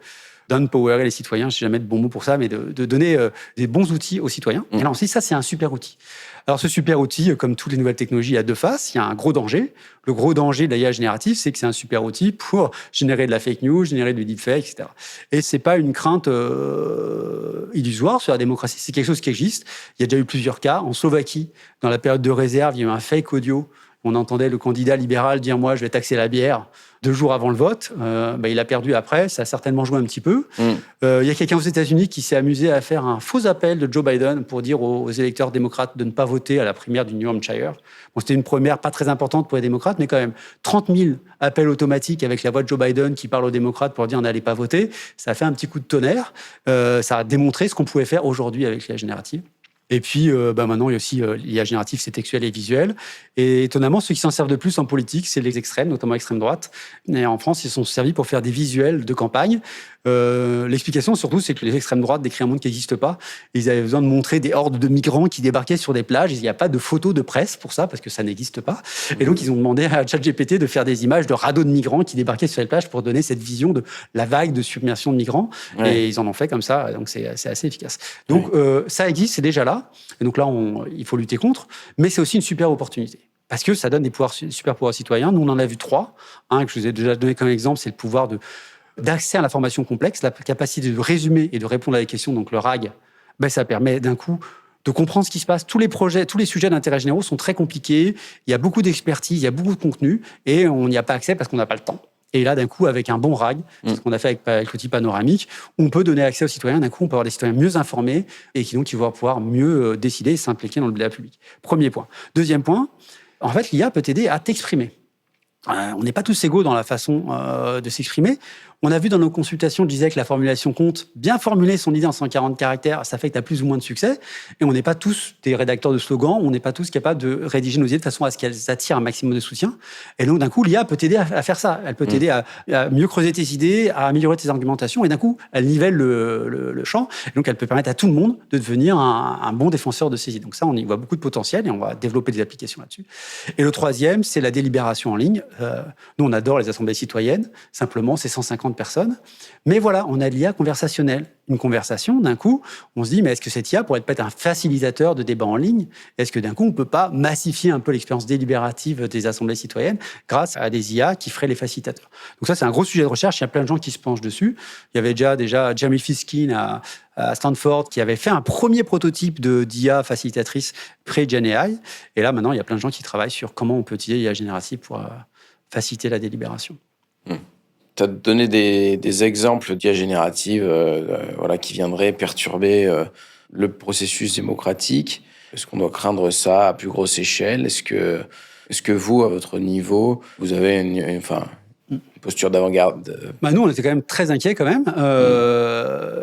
d'empowerer les citoyens, je ne sais jamais de bons mots pour ça, mais de donner des bons outils aux citoyens. Et alors, ça, c'est un super outil. Alors, ce super outil, comme toutes les nouvelles technologies, a deux faces. Il y a un gros danger. Le gros danger de l'IA générative, c'est que c'est un super outil pour générer de la fake news, générer du deepfake, etc. Et ce n'est pas une crainte illusoire sur la démocratie. C'est quelque chose qui existe. Il y a déjà eu plusieurs cas. En Slovaquie, dans la période de réserve, il y a eu un fake audio. On entendait le candidat libéral dire « moi, je vais taxer la bière ». 2 jours avant le vote, il a perdu après, ça a certainement joué un petit peu. Il y a quelqu'un aux États-Unis qui s'est amusé à faire un faux appel de Joe Biden pour dire aux électeurs démocrates de ne pas voter à la primaire du New Hampshire. Bon, c'était une première pas très importante pour les démocrates, mais quand même 30 000 appels automatiques avec la voix de Joe Biden qui parle aux démocrates pour dire n'allez pas voter, ça a fait un petit coup de tonnerre. Ça a démontré ce qu'on pouvait faire aujourd'hui avec l'IA générative. Et puis, maintenant, il y a aussi l'IA générative, c'est textuel et visuel. Et étonnamment, ceux qui s'en servent de plus en politique, c'est les extrêmes, notamment l'extrême droite. Et en France, ils sont servis pour faire des visuels de campagne. L'explication, surtout, c'est que les extrêmes droites décrivent un monde qui n'existe pas. Ils avaient besoin de montrer des hordes de migrants qui débarquaient sur des plages. Il n'y a pas de photos de presse pour ça, parce que ça n'existe pas. Et donc, ils ont demandé à ChatGPT de faire des images de radeaux de migrants qui débarquaient sur les plages pour donner cette vision de la vague de submersion de migrants. Et ils en ont fait comme ça. Donc, c'est assez efficace. Donc, ça existe, c'est déjà là. Et donc là, il faut lutter contre. Mais c'est aussi une super opportunité. Parce que ça donne des super pouvoirs citoyens. Nous, on en a vu 3. Un que je vous ai déjà donné comme exemple, c'est le pouvoir d'accès à l'information complexe, la capacité de résumer et de répondre à des questions. Donc le RAG, ça permet d'un coup de comprendre ce qui se passe. Tous les projets, tous les sujets d'intérêt généraux sont très compliqués. Il y a beaucoup d'expertise, il y a beaucoup de contenu. Et on n'y a pas accès parce qu'on n'a pas le temps. Et là, d'un coup, avec un bon RAG, ce qu'on a fait avec l'outil panoramique, on peut donner accès aux citoyens. D'un coup, on peut avoir des citoyens mieux informés et qui vont pouvoir mieux décider et s'impliquer dans le débat public. Premier point. Deuxième point, en fait, l'IA peut t'aider à t'exprimer. On n'est pas tous égaux dans la façon de s'exprimer. On a vu dans nos consultations, je disais que la formulation compte. Bien formuler son idée en 140 caractères, ça fait que tu as plus ou moins de succès. Et on n'est pas tous des rédacteurs de slogans, on n'est pas tous capables de rédiger nos idées de façon à ce qu'elles attirent un maximum de soutien. Et donc, d'un coup, l'IA peut t'aider à faire ça. Elle peut t'aider à mieux creuser tes idées, à améliorer tes argumentations. Et d'un coup, elle nivelle le champ. Et donc, elle peut permettre à tout le monde de devenir un bon défenseur de ses idées. Donc ça, on y voit beaucoup de potentiel et on va développer des applications là-dessus. Et le troisième, c'est la délibération en ligne. Nous, on adore les assemblées citoyennes. Simplement, c'est 150 personnes. Mais voilà, on a l'IA conversationnelle. Une conversation, d'un coup, on se dit, mais est-ce que cette IA pourrait être un facilitateur de débat en ligne ? Est-ce que d'un coup, on ne peut pas massifier un peu l'expérience délibérative des assemblées citoyennes grâce à des IA qui feraient les facilitateurs ? Donc ça, c'est un gros sujet de recherche. Il y a plein de gens qui se penchent dessus. Il y avait déjà Jeremy Fiskin à Stanford qui avait fait un premier prototype d'IA facilitatrice pré-Gen AI. Et là, maintenant, il y a plein de gens qui travaillent sur comment on peut utiliser l'IA générative pour faciliter la délibération. Tu as donné des exemples d'IA générative qui viendraient perturber le processus démocratique. Est-ce qu'on doit craindre ça à plus grosse échelle ? Est-ce que vous, à votre niveau, vous avez une posture d'avant-garde ? Nous, on était quand même très inquiets quand même.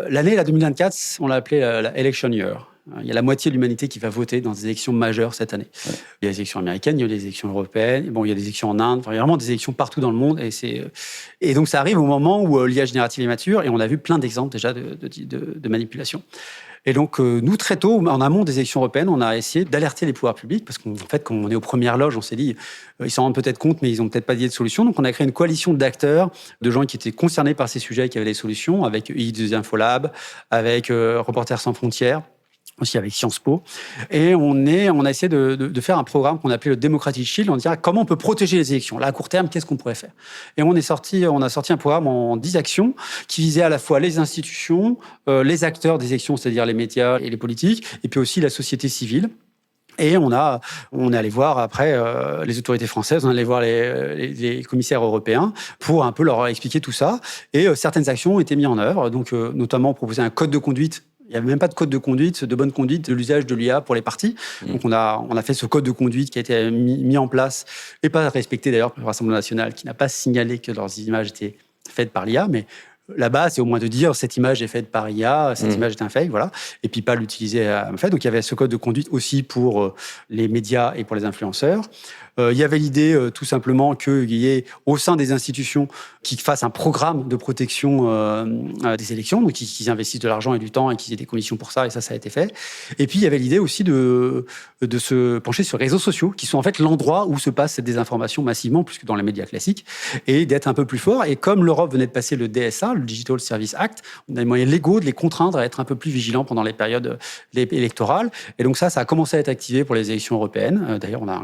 L'année 2024, on l'a appelée la election year. Il y a la moitié de l'humanité qui va voter dans des élections majeures cette année. Il y a les élections américaines, il y a les élections européennes, il y a des élections en Inde, il y a vraiment des élections partout dans le monde. Et donc, ça arrive au moment où l'IA générative est mature et on a vu plein d'exemples déjà de manipulation. Et donc, nous, très tôt, en amont des élections européennes, on a essayé d'alerter les pouvoirs publics, parce qu'en fait, quand on est aux premières loges, on s'est dit, ils s'en rendent peut-être compte, mais ils n'ont peut-être pas d'idée de solution. Donc, on a créé une coalition d'acteurs, de gens qui étaient concernés par ces sujets, qui avaient des solutions, avec Infolab, avec Reporters sans frontières, aussi avec Sciences Po. Et on a essayé de faire un programme qu'on appelait le Democratic Shield. On dirait comment on peut protéger les élections. Là, à court terme, qu'est-ce qu'on pourrait faire? Et on a sorti un programme en 10 actions qui visait à la fois les institutions, les acteurs des élections, c'est-à-dire les médias et les politiques, et puis aussi la société civile. Et on est allé voir après les autorités françaises, on est allé voir les commissaires européens pour un peu leur expliquer tout ça. Et certaines actions ont été mises en œuvre. Donc, notamment, on proposait un code de conduite. Il n'y avait même pas de code de conduite, de bonne conduite de l'usage de l'IA pour les partis. Donc, on a fait ce code de conduite qui a été mis en place et pas respecté d'ailleurs par le Rassemblement national, qui n'a pas signalé que leurs images étaient faites par l'IA, mais là-bas, c'est au moins de dire cette image est faite par IA, cette image est un fake, voilà, et puis pas l'utiliser à fait. Donc il y avait ce code de conduite aussi pour les médias et pour les influenceurs. Il y avait l'idée tout simplement qu'il y ait au sein des institutions qui fassent un programme de protection des élections, donc qu'ils investissent de l'argent et du temps et qu'ils aient des commissions pour ça, et ça a été fait. Et puis il y avait l'idée aussi de se pencher sur les réseaux sociaux, qui sont en fait l'endroit où se passe cette désinformation massivement, plus que dans les médias classiques, et d'être un peu plus fort. Et comme l'Europe venait de passer le DSA, le Digital Service Act, on a les moyens légaux de les contraindre à être un peu plus vigilants pendant les périodes électorales. Et donc ça a commencé à être activé pour les élections européennes. D'ailleurs, on a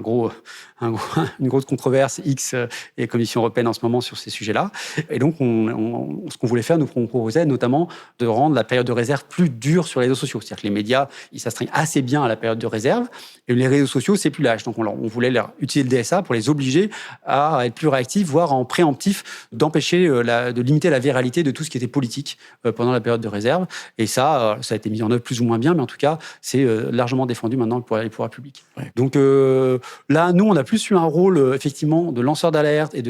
une grosse controverse X et la Commission européenne en ce moment sur ces sujets-là. Et donc, ce qu'on voulait faire, on proposait notamment de rendre la période de réserve plus dure sur les réseaux sociaux. C'est-à-dire que les médias, ils s'astreignent assez bien à la période de réserve, et les réseaux sociaux, c'est plus lâche. Donc, on voulait utiliser le DSA pour les obliger à être plus réactifs, voire en préemptif, d'empêcher, de limiter la viralité de tout ce qui était politique pendant la période de réserve. Et ça a été mis en œuvre plus ou moins bien, mais en tout cas, c'est largement défendu maintenant pour les pouvoirs publics. Ouais. Donc là, nous, on a plus eu un rôle, effectivement, de lanceur d'alerte et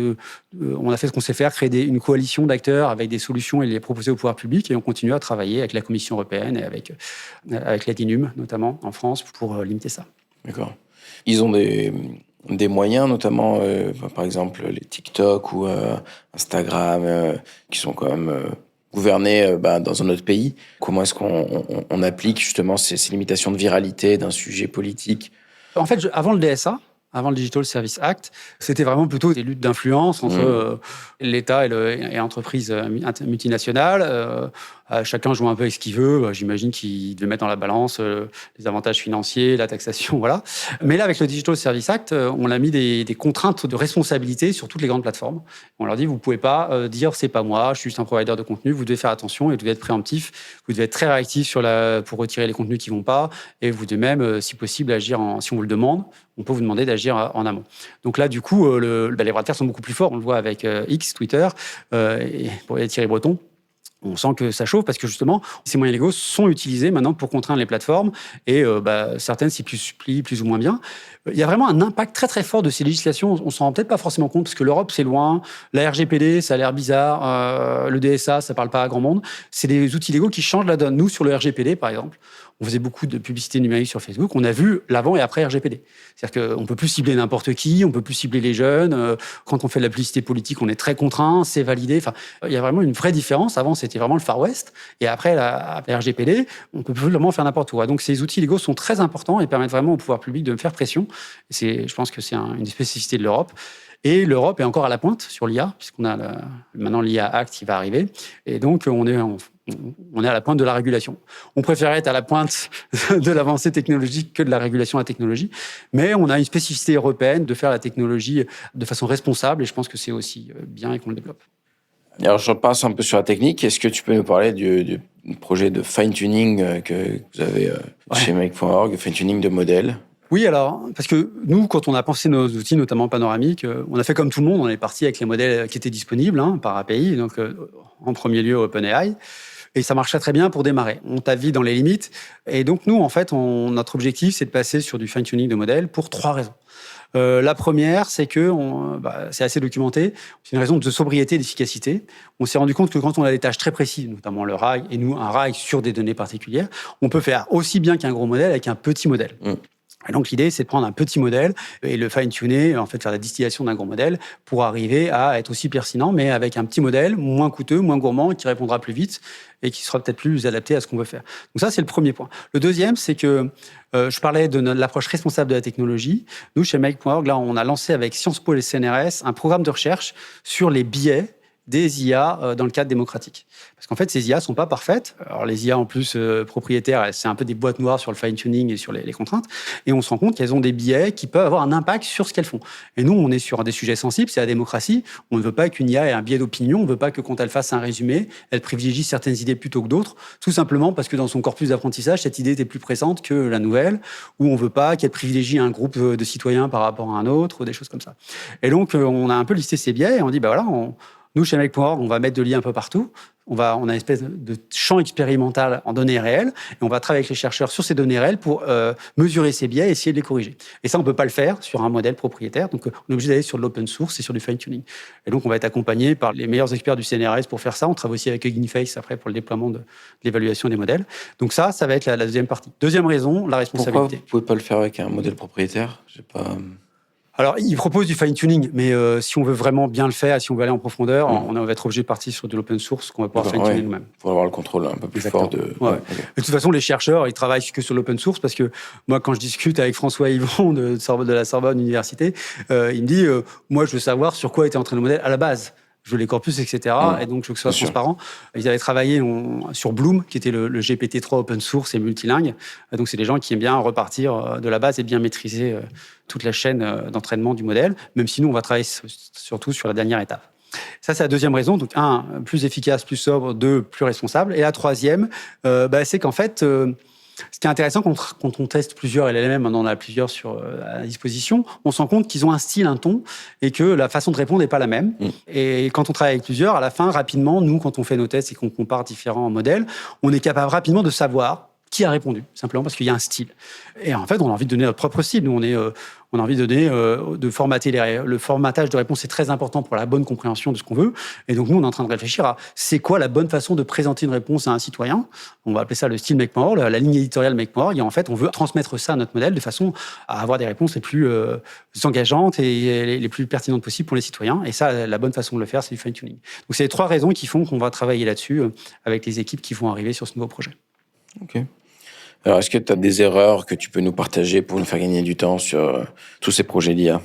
on a fait ce qu'on sait faire, créer une coalition d'acteurs avec des solutions et les proposer au pouvoir public. Et on continue à travailler avec la Commission européenne et avec l'Adinum, notamment, en France, pour limiter ça. D'accord. Ils ont des moyens, notamment, par exemple, les TikTok ou Instagram, qui sont quand même gouvernés dans un autre pays. Comment est-ce qu'on applique justement ces limitations de viralité d'un sujet politique? En fait, avant le DSA, avant le Digital Service Act, c'était vraiment plutôt des luttes d'influence entre l'État et l'entreprise multinationale. Chacun joue un peu avec ce qu'il veut. J'imagine qu'il devait mettre dans la balance les avantages financiers, la taxation, voilà. Mais là, avec le Digital Service Act, on a mis des contraintes de responsabilité sur toutes les grandes plateformes. On leur dit, vous ne pouvez pas dire, c'est pas moi, je suis juste un provider de contenu, vous devez faire attention et vous devez être préemptif, vous devez être très réactif pour retirer les contenus qui ne vont pas, et vous devez même, si possible, agir si on vous le demande, on peut vous demander d'agir en amont. Donc là, du coup, les bras de terre sont beaucoup plus forts. On le voit avec X, Twitter, et pour Thierry Breton. On sent que ça chauffe parce que justement, ces moyens légaux sont utilisés maintenant pour contraindre les plateformes et certaines s'y plient plus ou moins bien. Il y a vraiment un impact très très fort de ces législations. On s'en rend peut-être pas forcément compte parce que l'Europe c'est loin, la RGPD ça a l'air bizarre, le DSA ça parle pas à grand monde. C'est des outils légaux qui changent la donne. Nous sur le RGPD par exemple, on faisait beaucoup de publicité numérique sur Facebook, on a vu l'avant et après RGPD. C'est-à-dire qu'on peut plus cibler n'importe qui, on peut plus cibler les jeunes. Quand on fait de la publicité politique, on est très contraint, c'est validé. Enfin, il y a vraiment une vraie différence. Avant, c'était vraiment le Far West. Et après, la RGPD, on peut plus vraiment faire n'importe quoi. Donc, ces outils légaux sont très importants et permettent vraiment au pouvoir public de faire pression. Je pense que c'est une spécificité de l'Europe. Et l'Europe est encore à la pointe sur l'IA, puisqu'on a maintenant l'IA Act qui va arriver. Et donc, on est à la pointe de la régulation. On préférait être à la pointe de l'avancée technologique que de la régulation à la technologie. Mais on a une spécificité européenne de faire la technologie de façon responsable. Et je pense que c'est aussi bien et qu'on le développe. Alors, je repasse un peu sur la technique. Est-ce que tu peux nous parler du projet de fine-tuning que vous avez chez Make.org, fine-tuning de modèles? Oui, alors, parce que nous, quand on a pensé nos outils, notamment panoramiques, on a fait comme tout le monde, on est parti avec les modèles qui étaient disponibles par API, donc en premier lieu OpenAI, et ça marchait très bien pour démarrer. On t'avise dans les limites, et donc nous, en fait, notre objectif, c'est de passer sur du fine-tuning de modèles pour 3 raisons. La première, c'est que c'est assez documenté. C'est une raison de sobriété et d'efficacité. On s'est rendu compte que quand on a des tâches très précises, notamment le RAG, et nous, un RAG sur des données particulières, on peut faire aussi bien qu'un gros modèle avec un petit modèle. Et donc, l'idée, c'est de prendre un petit modèle et le fine-tuner, en fait, faire la distillation d'un gros modèle pour arriver à être aussi pertinent, mais avec un petit modèle moins coûteux, moins gourmand, qui répondra plus vite et qui sera peut-être plus adapté à ce qu'on veut faire. Donc ça, c'est le premier point. Le deuxième, c'est que je parlais de l'approche responsable de la technologie. Nous, chez Make.org, là, on a lancé avec Sciences Po et le CNRS un programme de recherche sur les biais des IA dans le cadre démocratique. Parce qu'en fait, ces IA ne sont pas parfaites. Alors, les IA, en plus, propriétaires, c'est un peu des boîtes noires sur le fine-tuning et sur les contraintes. Et on se rend compte qu'elles ont des biais qui peuvent avoir un impact sur ce qu'elles font. Et nous, on est sur des sujets sensibles, c'est la démocratie. On ne veut pas qu'une IA ait un biais d'opinion. On ne veut pas que quand elle fasse un résumé, elle privilégie certaines idées plutôt que d'autres, tout simplement parce que dans son corpus d'apprentissage, cette idée était plus présente que la nouvelle, ou on ne veut pas qu'elle privilégie un groupe de citoyens par rapport à un autre, ou des choses comme ça. Et donc, on a un peu listé ces biais et on dit, voilà, nous, chez Make.org, on va mettre de l'IA un peu partout. On a une espèce de champ expérimental en données réelles et on va travailler avec les chercheurs sur ces données réelles pour mesurer ces biais et essayer de les corriger. Et ça, on ne peut pas le faire sur un modèle propriétaire. Donc, on est obligé d'aller sur de l'open source et sur du fine-tuning. Et donc, on va être accompagné par les meilleurs experts du CNRS pour faire ça. On travaille aussi avec Hugging Face après pour le déploiement de l'évaluation des modèles. Donc ça va être la deuxième partie. Deuxième raison, la responsabilité. Pourquoi vous ne pouvez pas le faire avec un modèle propriétaire? Alors, il propose du fine-tuning, mais si on veut vraiment bien le faire, si on veut aller en profondeur, on va être obligé de partir sur de l'open source qu'on va pouvoir fine-tuner nous-mêmes. Pour avoir le contrôle un peu plus fort de... Ouais. De toute façon, les chercheurs, ils travaillent que sur l'open source parce que moi, quand je discute avec François Yvon de la Sorbonne Université, il me dit moi, je veux savoir sur quoi était entraîné le modèle à la base. Je veux les corpus, etc. Et donc, je veux que ce soit transparent. Ils avaient travaillé sur Bloom, qui était le GPT-3 open source et multilingue. Donc, c'est des gens qui aiment bien repartir de la base et bien maîtriser toute la chaîne d'entraînement du modèle, même si nous, on va travailler surtout sur la dernière étape. Ça, c'est la deuxième raison. Donc, un, plus efficace, plus sobre. Deux, plus responsable. Et la troisième, c'est qu'en fait... ce qui est intéressant, quand on teste plusieurs LLM, on en a plusieurs à disposition, on se rend compte qu'ils ont un style, un ton, et que la façon de répondre n'est pas la même. Et quand on travaille avec plusieurs, à la fin, rapidement, nous, quand on fait nos tests et qu'on compare différents modèles, on est capable rapidement de savoir qui a répondu, simplement parce qu'il y a un style. Et en fait, on a envie de donner notre propre style. Nous, on a envie de donner, de formater le formatage de réponse, c'est très important pour la bonne compréhension de ce qu'on veut. Et donc, nous, on est en train de réfléchir à c'est quoi la bonne façon de présenter une réponse à un citoyen. On va appeler ça le style Make.org, la ligne éditoriale Make.org. Et en fait, on veut transmettre ça à notre modèle de façon à avoir des réponses les plus engageantes et les plus pertinentes possibles pour les citoyens. Et ça, la bonne façon de le faire, c'est du fine-tuning. Donc, c'est les trois raisons qui font qu'on va travailler là-dessus avec les équipes qui vont arriver sur ce nouveau projet. OK. Alors, est-ce que tu as des erreurs que tu peux nous partager pour nous faire gagner du temps sur tous ces projets d'IA?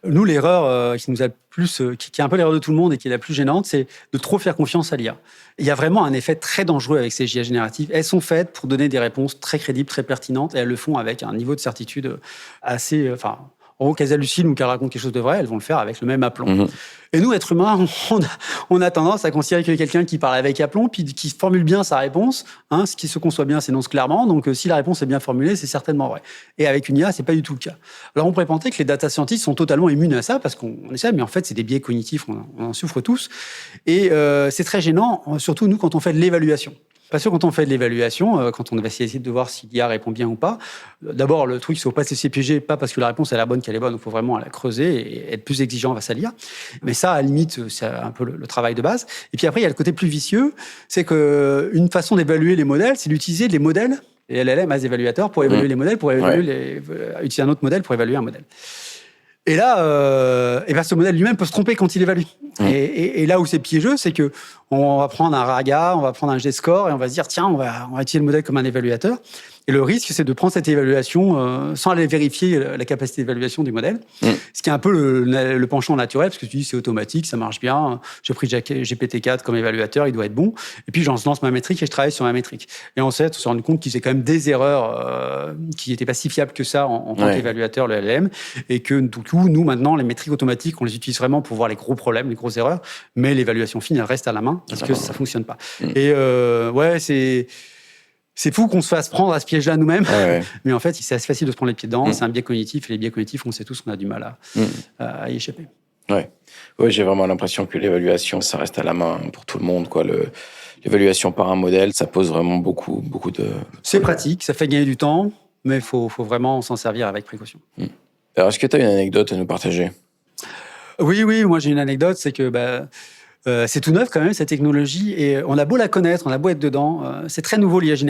Nous, l'erreur qui nous a qui est un peu l'erreur de tout le monde et qui est la plus gênante, c'est de trop faire confiance à l'IA. Il y a vraiment un effet très dangereux avec ces IA génératives. Elles sont faites pour donner des réponses très crédibles, très pertinentes, et elles le font avec un niveau de certitude assez... en gros, qu'elles hallucinent ou qu'elles racontent quelque chose de vrai, elles vont le faire avec le même aplomb. Et nous, êtres humains, on a tendance à considérer que quelqu'un qui parle avec aplomb, puis qui formule bien sa réponse, ce qui se conçoit bien s'énonce clairement. Donc, si la réponse est bien formulée, c'est certainement vrai. Et avec une IA, c'est pas du tout le cas. Alors, on pourrait penser que les data scientists sont totalement immunes à ça, parce qu'on essaie, mais en fait, c'est des biais cognitifs, on en souffre tous. Et c'est très gênant, surtout nous, quand on fait de l'évaluation. Parce que quand on fait de l'évaluation, quand on va essayer de voir si l'IA répond bien ou pas, d'abord, le truc, il ne faut pas se laisser piéger, pas parce que la réponse est la bonne qu'elle est bonne, il faut vraiment la creuser et être plus exigeant face à l'IA. Mais ça, à la limite, c'est un peu le travail de base. Et puis après, il y a le côté plus vicieux, c'est qu'une façon d'évaluer les modèles, c'est d'utiliser les modèles, les LLM as évaluateurs, pour évaluer les modèles, pour évaluer utiliser un autre modèle pour évaluer un modèle. Et là, ce modèle lui-même peut se tromper quand il évalue. Et là où c'est piégeux, c'est que on va prendre un RAGA, on va prendre un G-score et on va se dire tiens, on va utiliser le modèle comme un évaluateur. Et le risque, c'est de prendre cette évaluation sans aller vérifier la capacité d'évaluation du modèle. Ce qui est un peu le penchant naturel, parce que tu dis c'est automatique, ça marche bien. J'ai pris GPT-4 comme évaluateur, il doit être bon. Et puis j'en lance ma métrique et je travaille sur ma métrique. Et en fait, on s'est rendu compte qu'il faisait quand même des erreurs qui n'étaient pas si fiables que ça en tant qu'évaluateur, le LLM. Et que du coup, nous, maintenant, les métriques automatiques, on les utilise vraiment pour voir les gros problèmes, les grosses erreurs. Mais l'évaluation fine, elle reste à la main parce que ça ne fonctionne pas. Et c'est fou qu'on se fasse prendre à ce piège-là nous-mêmes, mais en fait, c'est assez facile de se prendre les pieds dedans. C'est un biais cognitif, et les biais cognitifs, on sait tous qu'on a du mal à y échapper. Ouais, j'ai vraiment l'impression que l'évaluation, ça reste à la main pour tout le monde, quoi. L'évaluation par un modèle, ça pose vraiment beaucoup de... C'est pratique, ça fait gagner du temps, mais il faut vraiment s'en servir avec précaution. Alors, est-ce que tu as une anecdote à nous partager? Oui, moi j'ai une anecdote, c'est que... c'est tout neuf quand même, cette technologie, et on a beau la connaître, on a beau être dedans, c'est très nouveau l'IA générative.